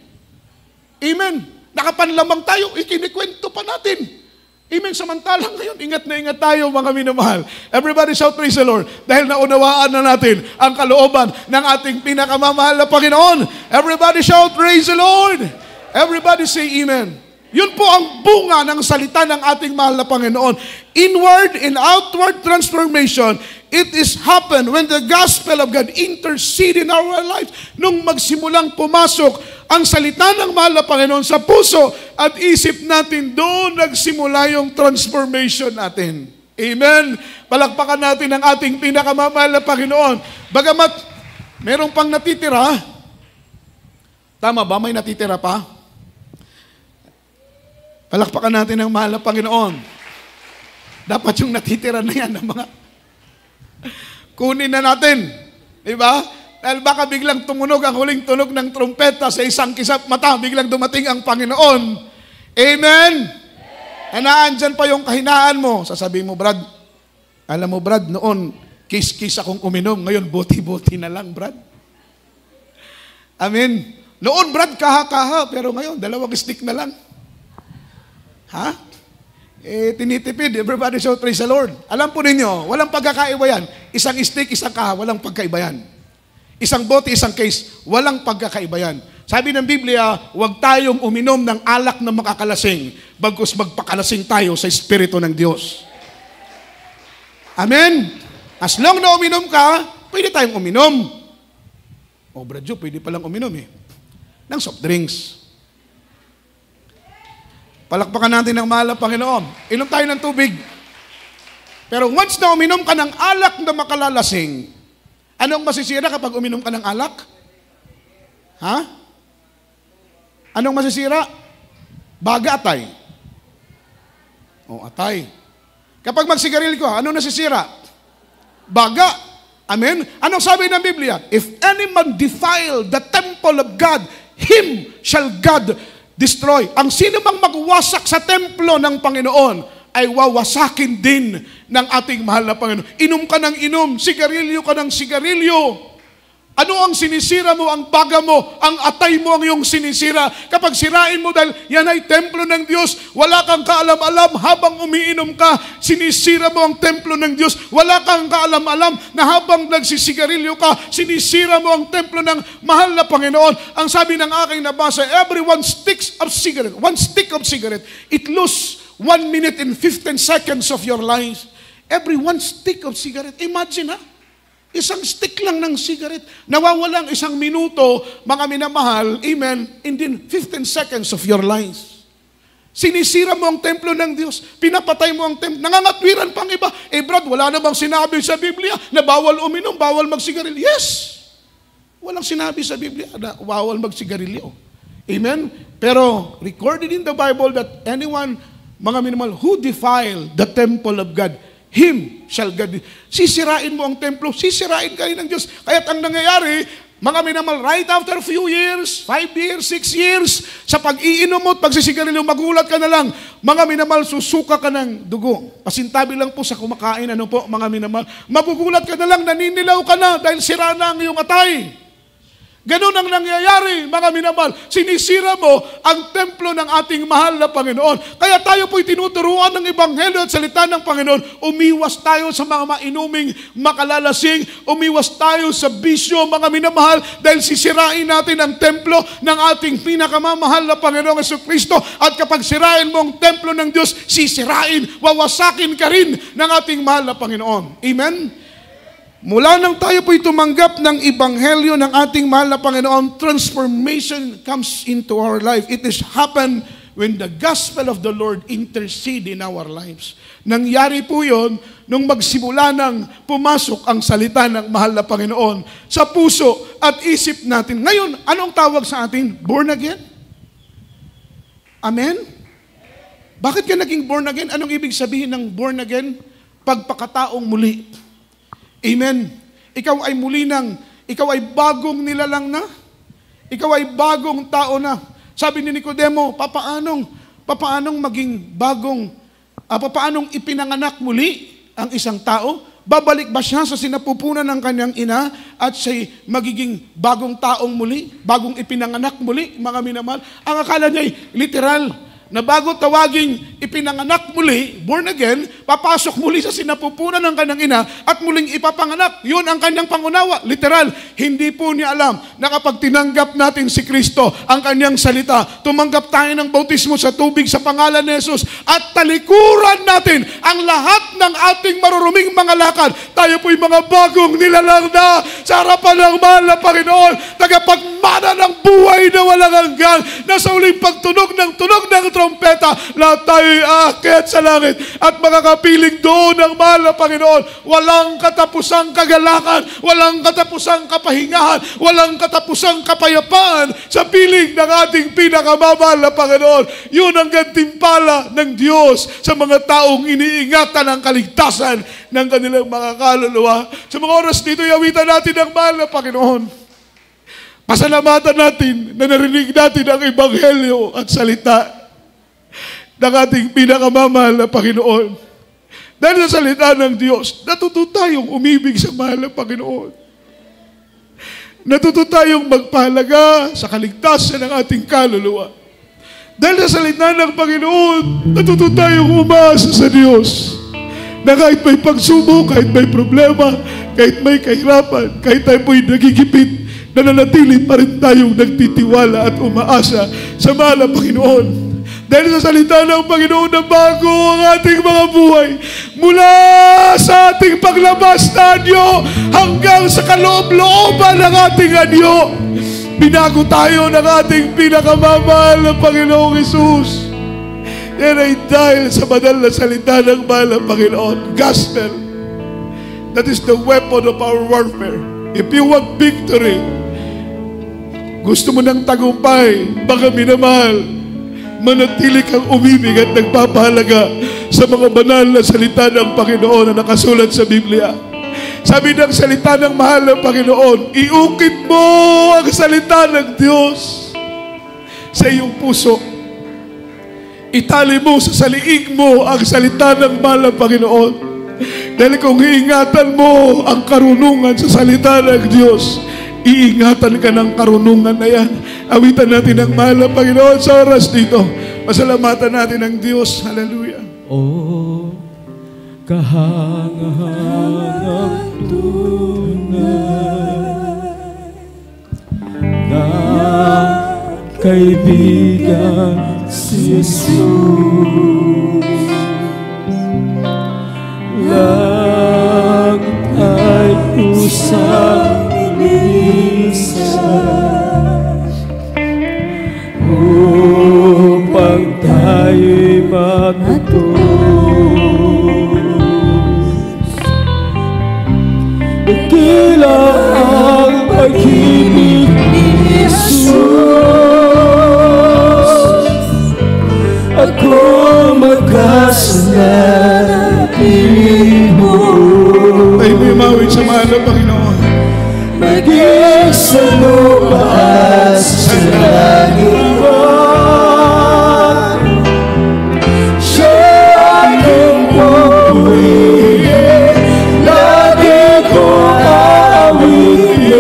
Amen? Nakapanlamang tayo, ikinikwento pa natin. Amen. Samantalang ngayon, ingat na ingat tayo mga minamahal. Everybody shout, praise the Lord. Dahil naunawaan na natin ang kalooban ng ating pinakamamahal na Panginoon. Everybody shout, praise the Lord. Everybody say amen. Yun po ang bunga ng salita ng ating mahal na Panginoon. Inward and outward transformation, it is happen when the gospel of God intercede in our lives. Nung magsimulang pumasok ang salita ng mahal na Panginoon sa puso at isip natin, doon nagsimula yung transformation natin. Amen. Palakpakan natin ang ating pinakamamahal na Panginoon. Bagamat merong pang natitira, tama ba? May natitira pa? Palakpakan natin ang mahal na Panginoon. Dapat yung natitira na yan ng mga kunin na natin. Diba? Dahil baka biglang tumunog ang huling tunog ng trumpeta sa isang kisap mata, biglang dumating ang Panginoon. Amen? Naandyan pa yung kahinaan mo. Sasabihin mo, Brad, alam mo, Brad, noon, kiss-kiss akong uminom. Ngayon, buti-buti na lang, Brad. Amen? Noon, Brad, kaha-kaha. Pero ngayon, 2 stick na lang. Ha? Tinitipid. Everybody shout, praise the Lord. Alam po ninyo, walang pagkakaiba yan. Isang stick, isang kaha, walang pagkaiba yan. Isang bote, isang case, walang pagkakaiba yan. Sabi ng Biblia, huwag tayong uminom ng alak na makakalasing, bagkus magpakalasing tayo sa Espiritu ng Diyos. Amen? As long na uminom ka, pwede tayong uminom. O, Bradjo, pwede palang uminom eh. Ng soft drinks. Palakpakan natin ng mahal na Panginoon. Inom tayo ng tubig. Pero once na uminom ka ng alak na makalalasing, anong masisira kapag uminom ka ng alak? Ha? Anong masisira? Baga, atay. O, atay. Kapag magsigarilyo ka, anong nasisira? Baga. Amen? Anong sabi ng Biblia? If any man defile the temple of God, him shall God destroy. Ang sino mang magwasak sa templo ng Panginoon ay wawasakin din ng ating mahal na Panginoon. Inom ka ng inom, sigarilyo ka ng sigarilyo. Ano ang sinisira mo? Ang baga mo, ang atay mo ang iyong sinisira. Kapag sirain mo dahil yan ay templo ng Diyos, wala kang kaalam-alam habang umiinom ka, sinisira mo ang templo ng Diyos. Wala kang kaalam-alam na habang nagsisigarilyo ka, sinisira mo ang templo ng mahal na Panginoon. Ang sabi ng aking nabasa, every one stick of cigarette, it lose 1 minute and 15 seconds of your life. Every one stick of cigarette. Imagine ha? Isang stick lang ng cigarette, nawawalang 1 minuto, mga minamahal, amen, and then 15 seconds of your life. Sinisira mo ang templo ng Diyos, pinapatay mo ang templo, nangangatwiran pang iba. Brad, wala na bang sinabi sa Biblia na bawal uminom, bawal magsigarilyo? Yes! Walang sinabi sa Biblia na bawal magsigarilyo. Amen? Pero recorded in the Bible that anyone, mga minamahal, who defile the temple of God, him shall God. Sisirain mo ang templo, sisirain ka rin ng Diyos. Kaya't ang nangyayari, mga minamahal, right after a few years, 5 years, 6 years, sa pag-iinom mo at pagsisigarilyo, magulat ka na lang, mga minamahal, susuka ka ng dugo. Pasintabi lang po sa kumakain, ano po, mga minamahal, magugulat ka na lang, naninilaw ka na dahil sira na ang iyong atay. Ganun ang nangyayari, mga minamahal. Sinisira mo ang templo ng ating mahal na Panginoon. Kaya tayo po'y tinuturuan ng Ebanghelyo at salita ng Panginoon. Umiwas tayo sa mga mainuming makalalasing. Umiwas tayo sa bisyo, mga minamahal, dahil sisirain natin ang templo ng ating pinakamamahal na Panginoong Jesucristo. At kapag sirain mo ang templo ng Diyos, sisirain, wawasakin ka rin ng ating mahal na Panginoon. Amen? Mula nang tayo po'y tumanggap ng Ebanghelyo ng ating mahal na Panginoon, transformation comes into our life. It has happened when the gospel of the Lord intercede in our lives. Nangyari po yun nung magsimula nang pumasok ang salita ng mahal na Panginoon sa puso at isip natin. Ngayon, anong tawag sa atin? Born again? Amen? Bakit ka naging born again? Anong ibig sabihin ng born again? Pagpakataong muli. Amen. Ikaw ay muli ikaw ay bagong nilalang na. Ikaw ay bagong tao na. Sabi ni Nicodemo, papaanong maging papaanong ipinanganak muli ang isang tao? Babalik ba siya sa sinapupunan ng kanyang ina at siya'y magiging bagong taong muli? Bagong ipinanganak muli, mga minamahal? Ang akala niya ay literal, na bago tawaging ipinanganak muli, born again, papasok muli sa sinapupunan ng kanyang ina at muling ipapanganak. Yun ang kanyang pangunawa. Literal. Hindi po niya alam na kapag tinanggap natin si Kristo, ang kanyang salita, tumanggap tayo ng bautismo sa tubig sa pangalan ni Jesus at talikuran natin ang lahat ng ating maruruming mga lakad. Tayo po'y mga bagong nilalang na sa harapan ng mahal na Panginoon, tagapagmana ng buhay na walang hanggan, na sa uling pagtunog ng trompeta, lahat tayo'y aakyat sa langit at makakapiling doon ng mahal na Panginoon. Walang katapusang kagalakan, walang katapusang kapahingahan, walang katapusang kapayapaan sa piling ng ating pinakamamahal na Panginoon. Yun ang gantimpala ng Diyos sa mga taong iniingatan ang kaligtasan ng kanilang mga kaluluwa. Sa mga oras dito, iawitan natin ang mahal na Panginoon. Pasalamatan natin na narinig natin ang Ebanghelyo at salita ng ating pinakamamahal na Panginoon. Dahil sa salita ng Diyos, natuto tayong umibig sa mahal na Panginoon. Natuto tayong magpahalaga sa kaligtasan ng ating kaluluwa. Dahil sa salita ng Panginoon, natuto tayong umasa sa Diyos. Na kahit may pagsubok, kahit may problema, kahit may kahirapan, kahit tayo po'y nagigipit, nananatili pa rin tayong nagtitiwala at umaasa sa mahal na Panginoon. Dahil sa salita ng Panginoon na bago ang ating mga buhay, mula sa ating paglabas na anyo hanggang sa kaloob-looban ng ating anyo, binago tayo ng ating pinakamamahal na Panginoong Jesus. Yan ay dahil sa banal na salita ng mahal na Panginoon. Gospel. That is the weapon of our warfare. If you want victory, gusto mo ng tagumpay, baka minamahal, manatili kang umibig at nagpapahalaga sa mga banal na salita ng Panginoon na nakasulat sa Biblia. Sabi ng salita ng mahal ng Panginoon, iukit mo ang salita ng Diyos sa iyong puso. Itali mo sa saliig mo ang salita ng mahal ng Panginoon. Dahil kung iingatan mo ang karunungan sa salita ng Diyos, iingatan ka ng karunungan na yan. Awitan natin ang mahal na Panginoon sa oras dito. Pasalamatan natin ang Diyos. Hallelujah. O kahangahangang tunay na kaibigan si Jesus, langit ay kusang upang tayo'y matutubos. Dakilang ang pag-ibig ni Jesus, ako magkasala piling mo. Tayo may mawid sa mahal na Panginoon. Maging sa lupa sa langit mo, siya aking pupurihin, lagi ko aawitin.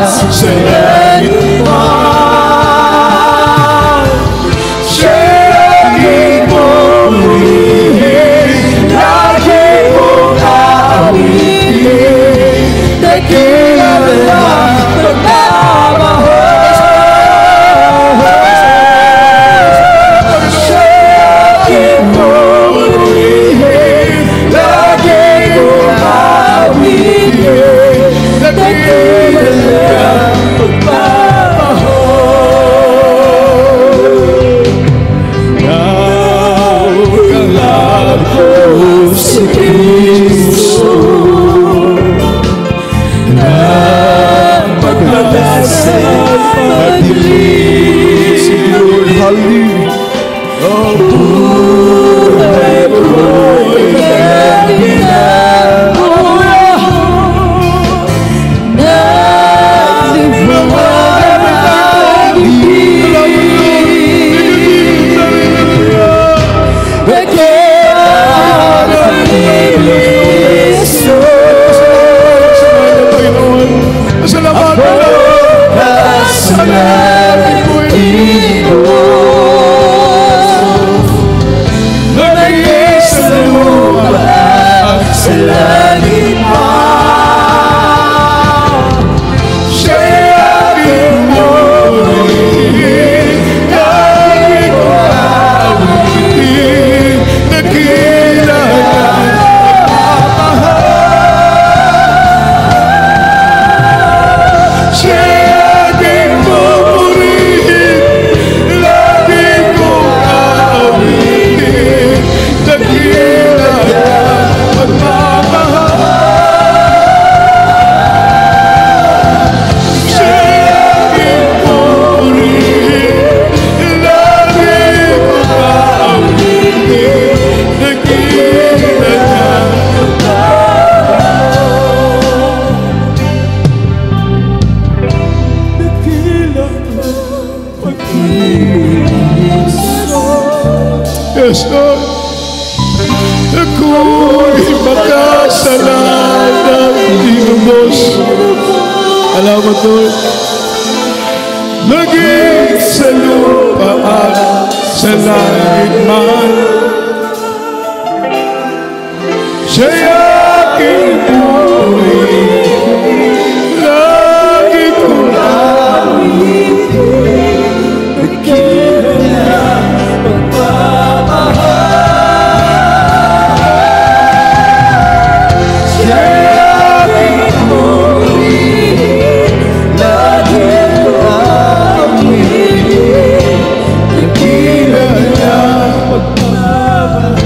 sa langit mo. Siya aking purihin, lagi mong aawitin, dakila ng pagmamahal. Siya aking purihin, lagi mong aawitin, dakila ng pagmamahal. Nawagalaw ko si Kristo, pagkakasal pag-ibig, ang buhay ko'y naginawa, nagliwanag ang ibig, nagkakaroon ng Kristo. Salamat Ako kasalanan ko, naging sa lupa sa langit mo. Siya'y aking purihin, lagi kong aawitin, dakila ng pagmamahal. Siya'y aking purihin, lagi kong aawitin, dakila ng pagmamahal. Siya'y aking purihin, lagi kong aawitin, dakila ng Yes, Lord. Ako'y makasalanan, tinubos. Salamat, Lord. Naging sa lupa at sa langit man, siya'y aking purihin, lagi kong aawitin, dakila ng pagmamahal. Siya'y aking purihin, lagi kong aawitin, dakila ng pagmamahal.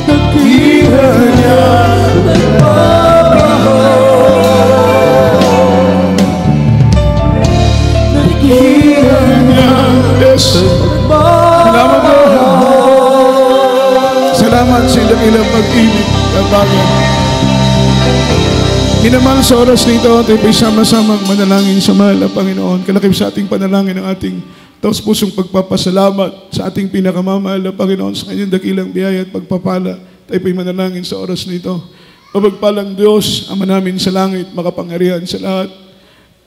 Dakila ng pagmamahal. Dakila ng Yes. Salamat, Lord. Salamat sa ilang pag-ibig at bagay. Hinamang sa oras nito, tayo po'y sama-samang manalangin sa mahal na Panginoon. Kalakip sa ating panalangin ang ating taos-pusong pagpapasalamat sa ating pinakamamahal na Panginoon sa kanyang dakilang biyaya at pagpapala. Tayo po'y manalangin sa oras nito. Mapagpalang Diyos, Ama namin sa langit, makapangyarihan sa lahat.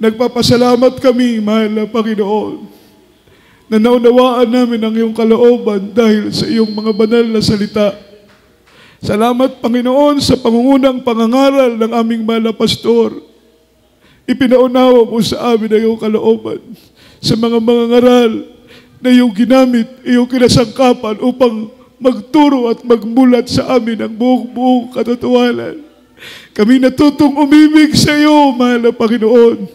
Nagpapasalamat kami, mahal na Panginoon, na naunawaan namin ang iyong kalooban dahil sa iyong mga banal na salita. Salamat, Panginoon, sa pangungunang pangangaral ng aming mahal na pastor. Ipinaunawa mo sa amin ang iyong kalooban sa mga ngaral na iyong ginamit, iyong kinasangkapan upang magturo at magmulat sa amin ang buong katotohanan. Kami natutong umibig sa iyo, mahal na Panginoon.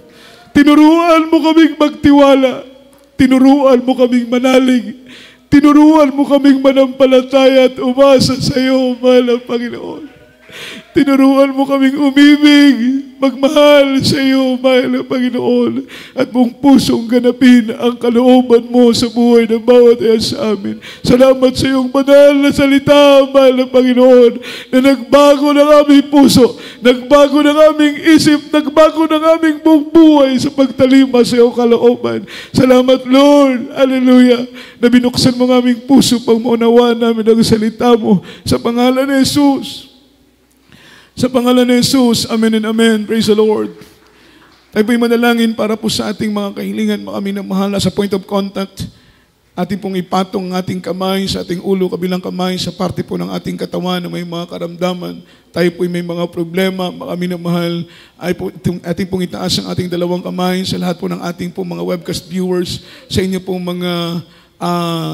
Tinuruan mo kaming magtiwala. Tinuruan mo kaming manalig. Tinuruan mo kaming manampalataya at umasa sa iyo, mahal na Panginoon. Tinuruan mo kaming umibig, magmahal sa iyo, mahal na Panginoon, at buong pusong ganapin ang kalooban mo sa buhay ng bawat isa sa amin. Salamat sa iyong banal na salita, mahal na Panginoon, na nagbago ng aming puso, nagbago ng aming isip, nagbago ng aming buong buhay sa pagtalima sa iyong kalooban. Salamat, Lord, hallelujah, na binuksan mo ng aming puso pang maunawaan namin ang salita mo sa pangalan ni Jesus. Sa pangalan ni Jesus, amen and amen. Praise the Lord. Tayo po'y manalangin para po sa ating mga kahilingan, mga minamahal, sa point of contact. Ating pong ipatong ang ating kamay sa ating ulo, kabilang kamay sa parte po ng ating katawan na may mga karamdaman. Tayo po'y may mga problema, mga minamahal. Ating pong itaas ang ating dalawang kamay sa lahat po ng ating pong mga webcast viewers, sa inyo pong mga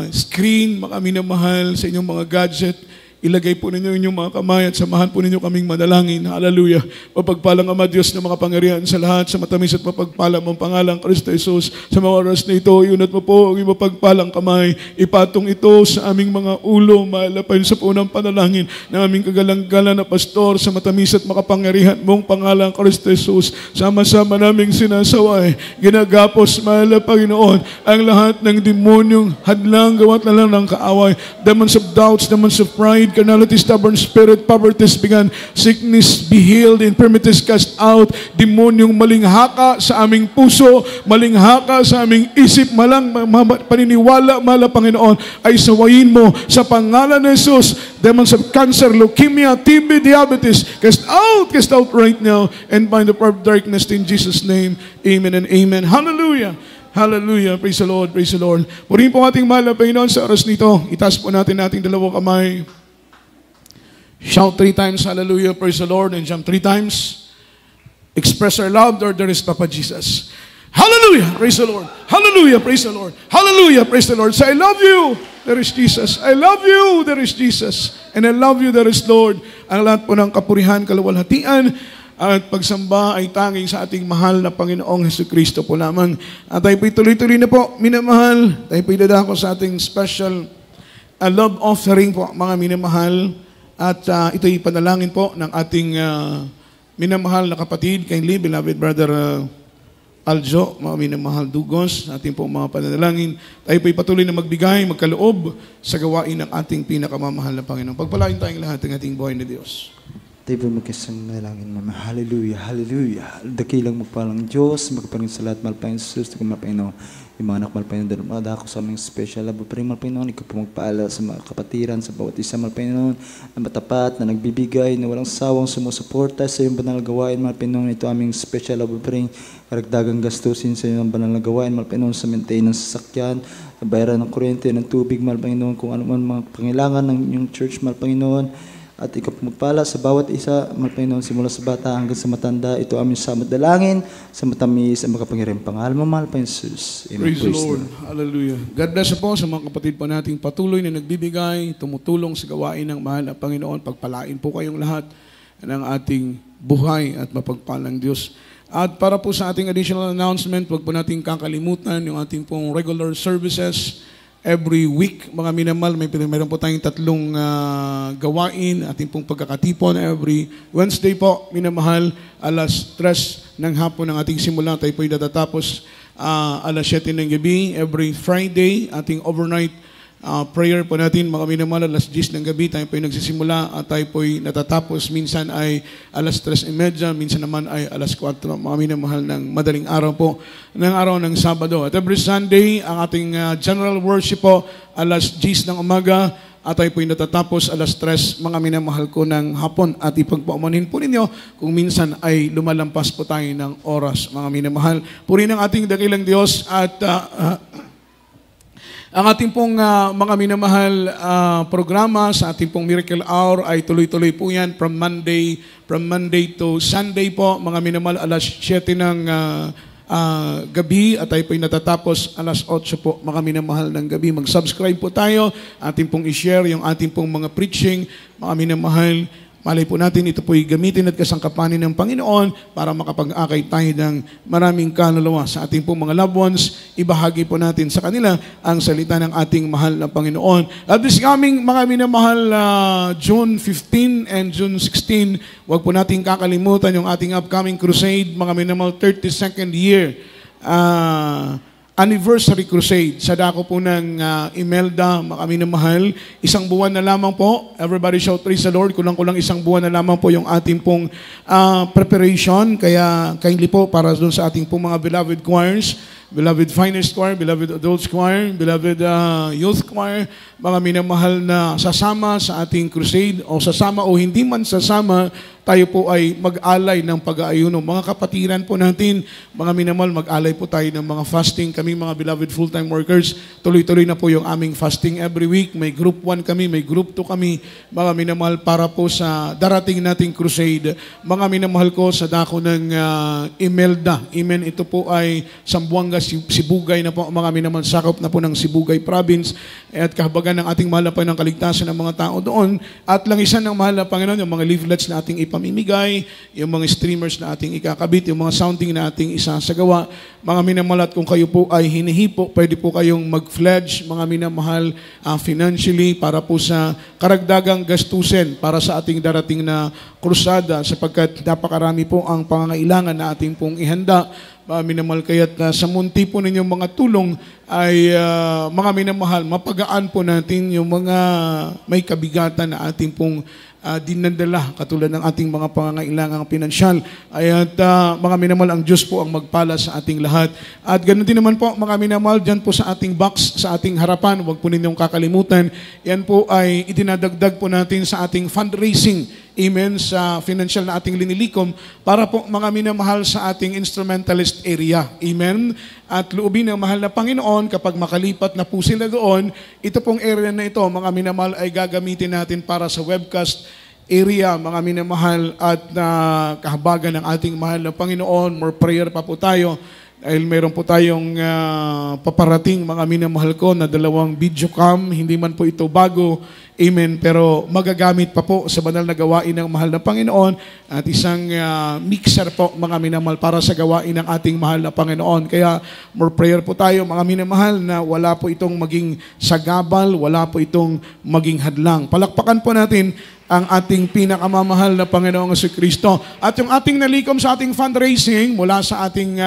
screen, mga minamahal, sa inyong mga gadget. Ilagay po ninyo inyong mga kamay at samahan po ninyo kaming manalangin. Hallelujah. Mapagpalang Ama Diyos na makapangyarihan sa lahat, sa matamis at mapagpalang mong pangalang Kristo Jesus. Sa mga oras na ito, iunat mo po ang iyong mapagpalang kamay. Ipatong ito sa aming mga ulo, maalapain sa punang panalangin ng aming kagalang-galang na pastor sa matamis at makapangyarihan mong pangalang Kristo Jesus. Sama-sama naming sinasaway, ginagapos, mahal Panginoon, ang lahat ng demonyong hadlang, gawat na lang ng kaaway, demons of doubts, demons of pride, carnality, stubborn spirit, poverty began, sickness be healed, infirmities cast out, demonyong malinghaka sa aming puso, malinghaka sa aming isip, malang paniniwala, mahal Panginoon, ay sawayin mo sa pangalan ni Jesus. Demons of cancer, leukemia, TB, diabetes, cast out right now, and bind the power of darkness in Jesus' name. Amen and amen. Hallelujah. Hallelujah. Praise the Lord. Praise the Lord. Purihin po ating mahal na Panginoon sa oras nito. Itaas po natin ating dalawang kamay. Shout 3 times, hallelujah, praise the Lord, and jump 3 times. Express our love, Lord, there is Papa Jesus. Hallelujah, praise the Lord. Hallelujah, praise the Lord. Hallelujah, praise the Lord. Say, I love you, there is Jesus. I love you, there is Jesus. And I love you, there is Lord. Ang lahat po ng kapurihan, kaluwalhatian, at pagsamba ay tanging sa ating mahal na Panginoong Jesucristo po lamang. At tayo po'y tuloy-tuloy na po, minamahal. Tayo po'y dadako sa ating special love offering po, mga minamahal. At ito'y panalangin po ng ating minamahal na kapatid, kindly, beloved brother Aljo, mga minamahal Dugos, ating pong mga panalangin. Tayo po'y patuloy na magbigay, magkaloob sa gawain ng ating pinakamamahal na Panginoon. Pagpalain tayong lahat ng ating buhay na Diyos. Tayo po magkasang nalangin, Mama. Hallelujah, hallelujah. Dakilang magpalang Diyos, magpalang sa lahat, Malapayang Jesus, Malapayang yung mga anak, Malapayang Darumada, ako sa aming special love. Pero Malapayang, ikaw po magpaala sa mga kapatiran, sa bawat isa, Malapayang, na matapat, na nagbibigay, na walang sawang sumusuporta sa iyong banal na gawain, Malapayang, ito aming special love. Pero karagdagang gastusin sa iyong banal na gawain, Malapayang, sa maintenance sa sasakyan, bayaran ng kuryente, ng tubig, Malapayang, kung ano man mga pangailangan ng inyong church, Malapayang, at ikaw magpala sa bawat isa, Panginoon, simula sa bata hanggang sa matanda. Ito aming samad dalangin, sa matamis, ang makapangyarihang pangalan mo, mahal pa Jesus. Praise the Lord. Hallelujah. God bless po sa mga kapatid po nating patuloy na nagbibigay, tumutulong sa gawain ng mahal na Panginoon. Pagpalain po kayong lahat ng ating buhay at mapagpalang Diyos. At para po sa ating additional announcement, huwag po nating kakalimutan yung ating pong regular services. Every week, mga minamahal, mayroon po tayong 3 gawain, ating pong pagkakatipon. Every Wednesday po, minamahal, alas 3 ng hapon ng ating simula. Tayo po'y natatapos alas 7 ng gabi. Every Friday, ating overnight prayer po natin, mga minamahal, alas 10 ng gabi. Tayo po'y nagsisimula at tayo po'y natatapos. Minsan ay alas 3:30, minsan naman ay alas 4, mga minamahal, ng madaling araw po, ng araw ng Sabado. At every Sunday, ang ating general worship po, alas 10 ng umaga, at tayo po'y natatapos alas 3, mga minamahal ko, ng hapon. At ipagpaumanin po ninyo kung minsan ay lumalampas po tayo ng oras, mga minamahal. Purihin ang ating dakilang Diyos at ang ating pong mga minamahal programa sa ating pong Miracle Hour ay tuloy-tuloy po yan from Monday to Sunday po, mga minamahal, alas 7 ng gabi at tayo po'y natatapos alas 8 po, mga minamahal, ng gabi. Mag-subscribe po tayo, ating pong i-share yung ating pong mga preaching, mga minamahal. Malay po natin, ito po'y gamitin at kasangkapanin ng Panginoon para makapag-akay tayo ng maraming kaluluwa sa ating pong mga loved ones. Ibahagi po natin sa kanila ang salita ng ating mahal na Panginoon. At this coming, mga minamahal, June 15 and June 16, huwag po natin kakalimutan yung ating upcoming crusade, mga minamahal, 32nd year anniversary crusade sa dako po ng Imelda, mga minamahal. 1 buwan na lamang po. Everybody shout praise the Lord. Kulang-kulang 1 buwan na lamang po yung ating pong preparation. Kaya kindly po para doon sa ating pong mga beloved choirs, beloved finest choir, beloved adults choir, beloved youth choir, mga minamahal na sasama sa ating crusade o sasama o hindi man sasama, tayo po ay mag-alay ng pag-aayuno. Mga kapatiran po natin, mga minamahal, mag-alay po tayo ng mga fasting. Kami mga beloved full-time workers, tuloy-tuloy na po yung aming fasting every week. May group 1 kami, may group 2 kami, mga minamahal, para po sa darating nating crusade. Mga minamahal ko sa dako ng Imelda. Amen. Ito po ay Zamboanga, Sibugay na po, mga minamahal, sakop na po ng Sibugay Province. At kahabagan ng ating mahal na Panginoon, ng kaligtasan ng mga tao doon. At langisan ng mahal na Panginoon, yung mga leaflets na ating ipamimigay, yung mga streamers na ating ikakabit, yung mga sounding na ating isasagawa. Mga minamahal, at kung kayo po ay hinihipo, pwede po kayong mag-pledge, mga minamahal, financially, para po sa karagdagang gastusin para sa ating darating na krusada, sapagkat napakarami po ang pangangailangan na ating pong ihanda. Minamahal, kaya't sa munti po ninyong mga tulong ay mga minamahal, mapagaan po natin yung mga may kabigatan na ating pong dinadala, katulad ng ating mga pangangailangang pinansyal. At mga minamahal, ang Diyos po ang magpala sa ating lahat. At ganoon din naman po, mga minamahal, dyan po sa ating box, sa ating harapan, huwag po ninyong kakalimutan, yan po ay idinadagdag po natin sa ating fundraising. Amen, sa financial na ating linilikom para po mga minamahal sa ating instrumentalist area. Amen. At loobin ng mahal na Panginoon, kapag makalipat na po sila doon, ito pong area na ito, mga minamahal, ay gagamitin natin para sa webcast area, mga minamahal, at kahabagan ng ating mahal na Panginoon. More prayer pa po tayo. Dahil meron po tayong paparating, mga minamahal ko, na 2 video cam. Hindi man po ito bago. Amen. Pero magagamit pa po sa banal na gawain ng mahal na Panginoon, at isang mixer po, mga minamahal, para sa gawain ng ating mahal na Panginoon. Kaya more prayer po tayo, mga minamahal, na wala po itong maging sagabal, wala po itong maging hadlang. Palakpakan po natin ang ating pinakamamahal na Panginoong Jesucristo. At yung ating nalikom sa ating fundraising mula sa ating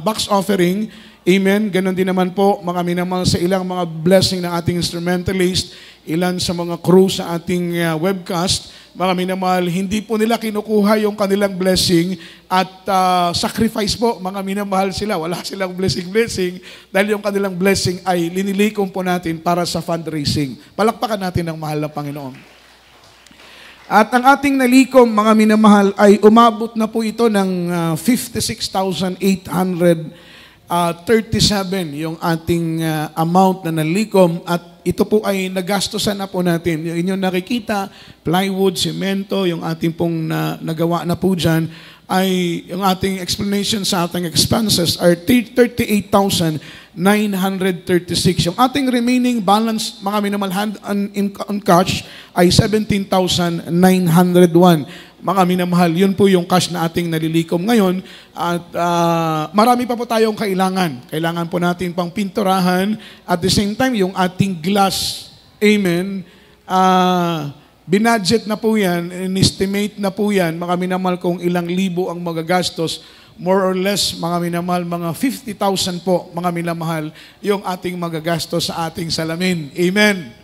box offering, amen, ganon din naman po, mga minamahal, sa ilang mga blessing ng ating instrumentalist, ilan sa mga crew sa ating webcast, mga minamahal, hindi po nila kinukuha yung kanilang blessing at sacrifice po, mga minamahal, sila. Wala silang blessing, dahil yung kanilang blessing ay linilikom po natin para sa fundraising. Palakpakan natin ang mahal na Panginoon. At ang ating nalikom, mga minamahal, ay umabot na po ito ng 56,837 yung ating amount na nalikom, at ito po ay nagastosan na po natin. Yung inyong nakikita, plywood, semento, yung ating pong nagawa na po dyan, ay yung ating explanation sa ating expenses are 38,936. Yung ating remaining balance, mga minamahal, hand on cash, ay 17,901. Mga minamahal, yun po yung cash na ating nalilikom ngayon. At marami pa po tayong kailangan. Kailangan po natin pang pinturahan. At the same time, yung ating glass, amen, binudget na po yan, in-estimate na po yan, mga minamahal, kung ilang libo ang magagastos. More or less, mga minamahal, mga 50,000 po, mga minamahal, yung ating magagastos sa ating salamin. Amen.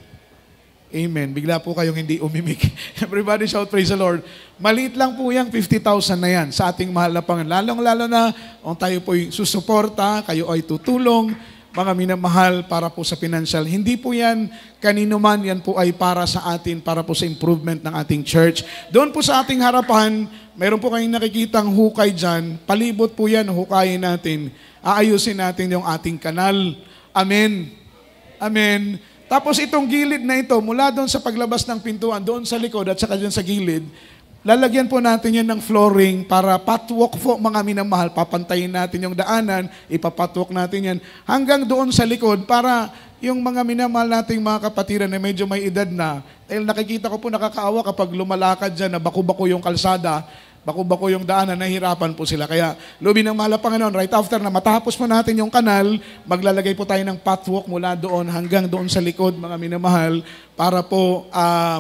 Amen. Bigla po kayong hindi umimik. Everybody shout, praise the Lord. Maliit lang po yung 50,000 na yan sa ating mahal na Panginoon. Lalong-lalo na kung tayo po'y susuporta, kayo ay tutulong, mga minamahal, para po sa financial. Hindi po yan kanino man, yan po ay para sa atin, para po sa improvement ng ating church. Doon po sa ating harapan, mayroon po kayong nakikitang hukay dyan. Palibot po yan, hukayin natin. Aayusin natin yung ating kanal. Amen. Amen. Tapos itong gilid na ito, mula doon sa paglabas ng pintuan, doon sa likod at saka dyan sa gilid, lalagyan po natin yan ng flooring para patwalk po, mga minamahal. Papantayin natin yung daanan, ipapatwalk natin yan hanggang doon sa likod para yung mga minamahal nating mga kapatiran na medyo may edad na, dahil nakikita ko po nakakaawa kapag lumalakad dyan na bako-bako yung kalsada, bako-bako yung daanan, nahihirapan po sila. Kaya, lubin ng mahal na Panginoon, right after na matapos po natin yung kanal, maglalagay po tayo ng pathwalk mula doon hanggang doon sa likod, mga minamahal, para po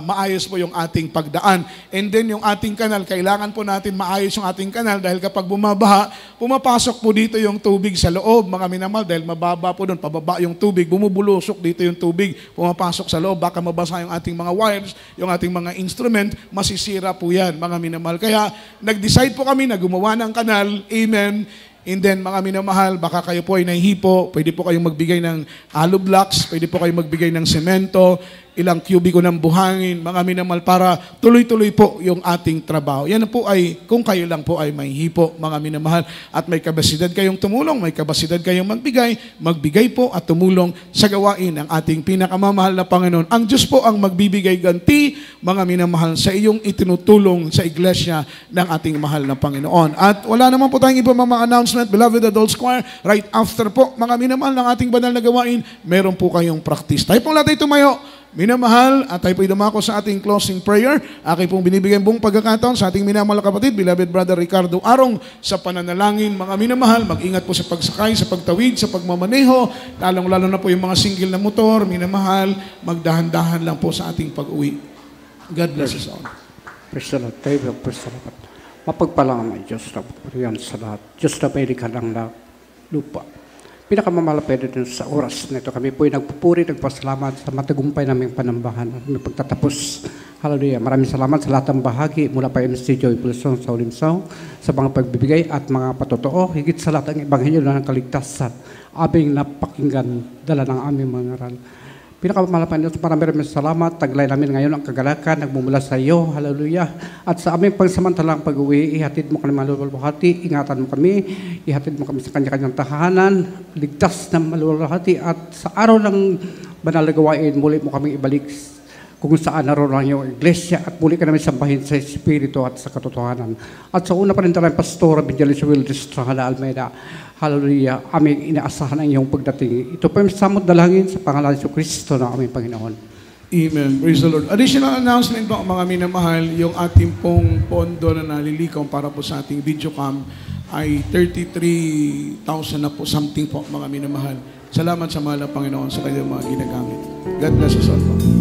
maayos po yung ating pagdaan. And then yung ating kanal, kailangan po natin maayos yung ating kanal dahil kapag bumabaha, pumapasok po dito yung tubig sa loob, mga minamahal, dahil mababa po doon, pababa yung tubig, bumubulusok dito yung tubig, pumapasok sa loob, baka mabasa yung ating mga wires, yung ating mga instrument, masisira po yan, mga minamahal. Kaya nag-decide po kami na gumawa ng kanal, amen. And then, mga minamahal, baka kayo po ay nahihipo, pwede po kayong magbigay ng hollow blocks, pwede po kayong magbigay ng semento, ilang kubiko ng buhangin, mga minamahal, para tuloy-tuloy po yung ating trabaho. Yan po ay kung kayo lang po ay may hipo, mga minamahal, at may kapasidad kayong tumulong, may kapasidad kayong magbigay po at tumulong sa gawain ng ating pinakamamahal na Panginoon. Ang Diyos po ang magbibigay ganti, mga minamahal, sa iyong itinutulong sa iglesia ng ating mahal na Panginoon. At wala naman po tayong iba mga announcement, beloved adults choir, right after po, mga minamahal, ng ating banal na gawain, meron po kayong practice. Tayo pong lahat ay tumayo, minamahal, at tayo po'y dumako sa ating closing prayer. Aking pong binibigyan buong pagkakataon sa ating minamahal na kapatid, beloved brother Ricardo Arong, sa pananalangin. Mga minamahal, mag-ingat po sa pagsakay, sa pagtawid, sa pagmamaneho, lalong-lalo na po yung mga single na motor. Minamahal, magdahan-dahan lang po sa ating pag-uwi. God bless us all. Praise the Lord. Tayo, praise the Lord. Mapagpalang ang Diyos na purihan sa lahat. Diyos na pwede ka lang na lupa. Pinakamamalapedo din sa oras nito. Kami po ay nagpupuri, nagpasalamat sa matagumpay naming panambahan at may pagtatapos. Hallelujah. Maraming salamat sa lahat ng bahagi mula pa MC Joy Pulson sa Ulimsaw, sa mga pagbibigay at mga patotoo. Higit sa lahat ang ebanghelyo ng kaligtasan. Aming napakinggan, dala ng aming mga ngaral. Pinakamamalapedo, maraming salamat. Taglay namin ngayon ang kagalakan, nagmumula sa iyo. Hallelujah. At sa aming pagsamantalang pag-uwi, ihatid mo kami malululhati, ingatan mo kami, ihatid mo kami sa kanya-kanyang tahanan, ligtas na malululhati, at sa araw ng banal na gawain, muli mo kami ibalik kung saan naroon yung iglesia at muli ka namin sambahin sa Espiritu at sa katotohanan. At sa una pa rin talang Pastor Evangelist Will Estrada Almeida, hallelujah, aming inaasahan ang iyong pagdating. Ito po yung samot dalangin sa pangalan ni Kristo na aming Panginoon. Amen. Praise the Lord. Additional announcement po, mga minamahal, yung ating pong pondo na nalilikaw para po sa ating videocam ay 33,000 na po, something po, mga minamahal. Salamat sa mahal na Panginoon sa kanyang mga ginagamit. God bless us all po.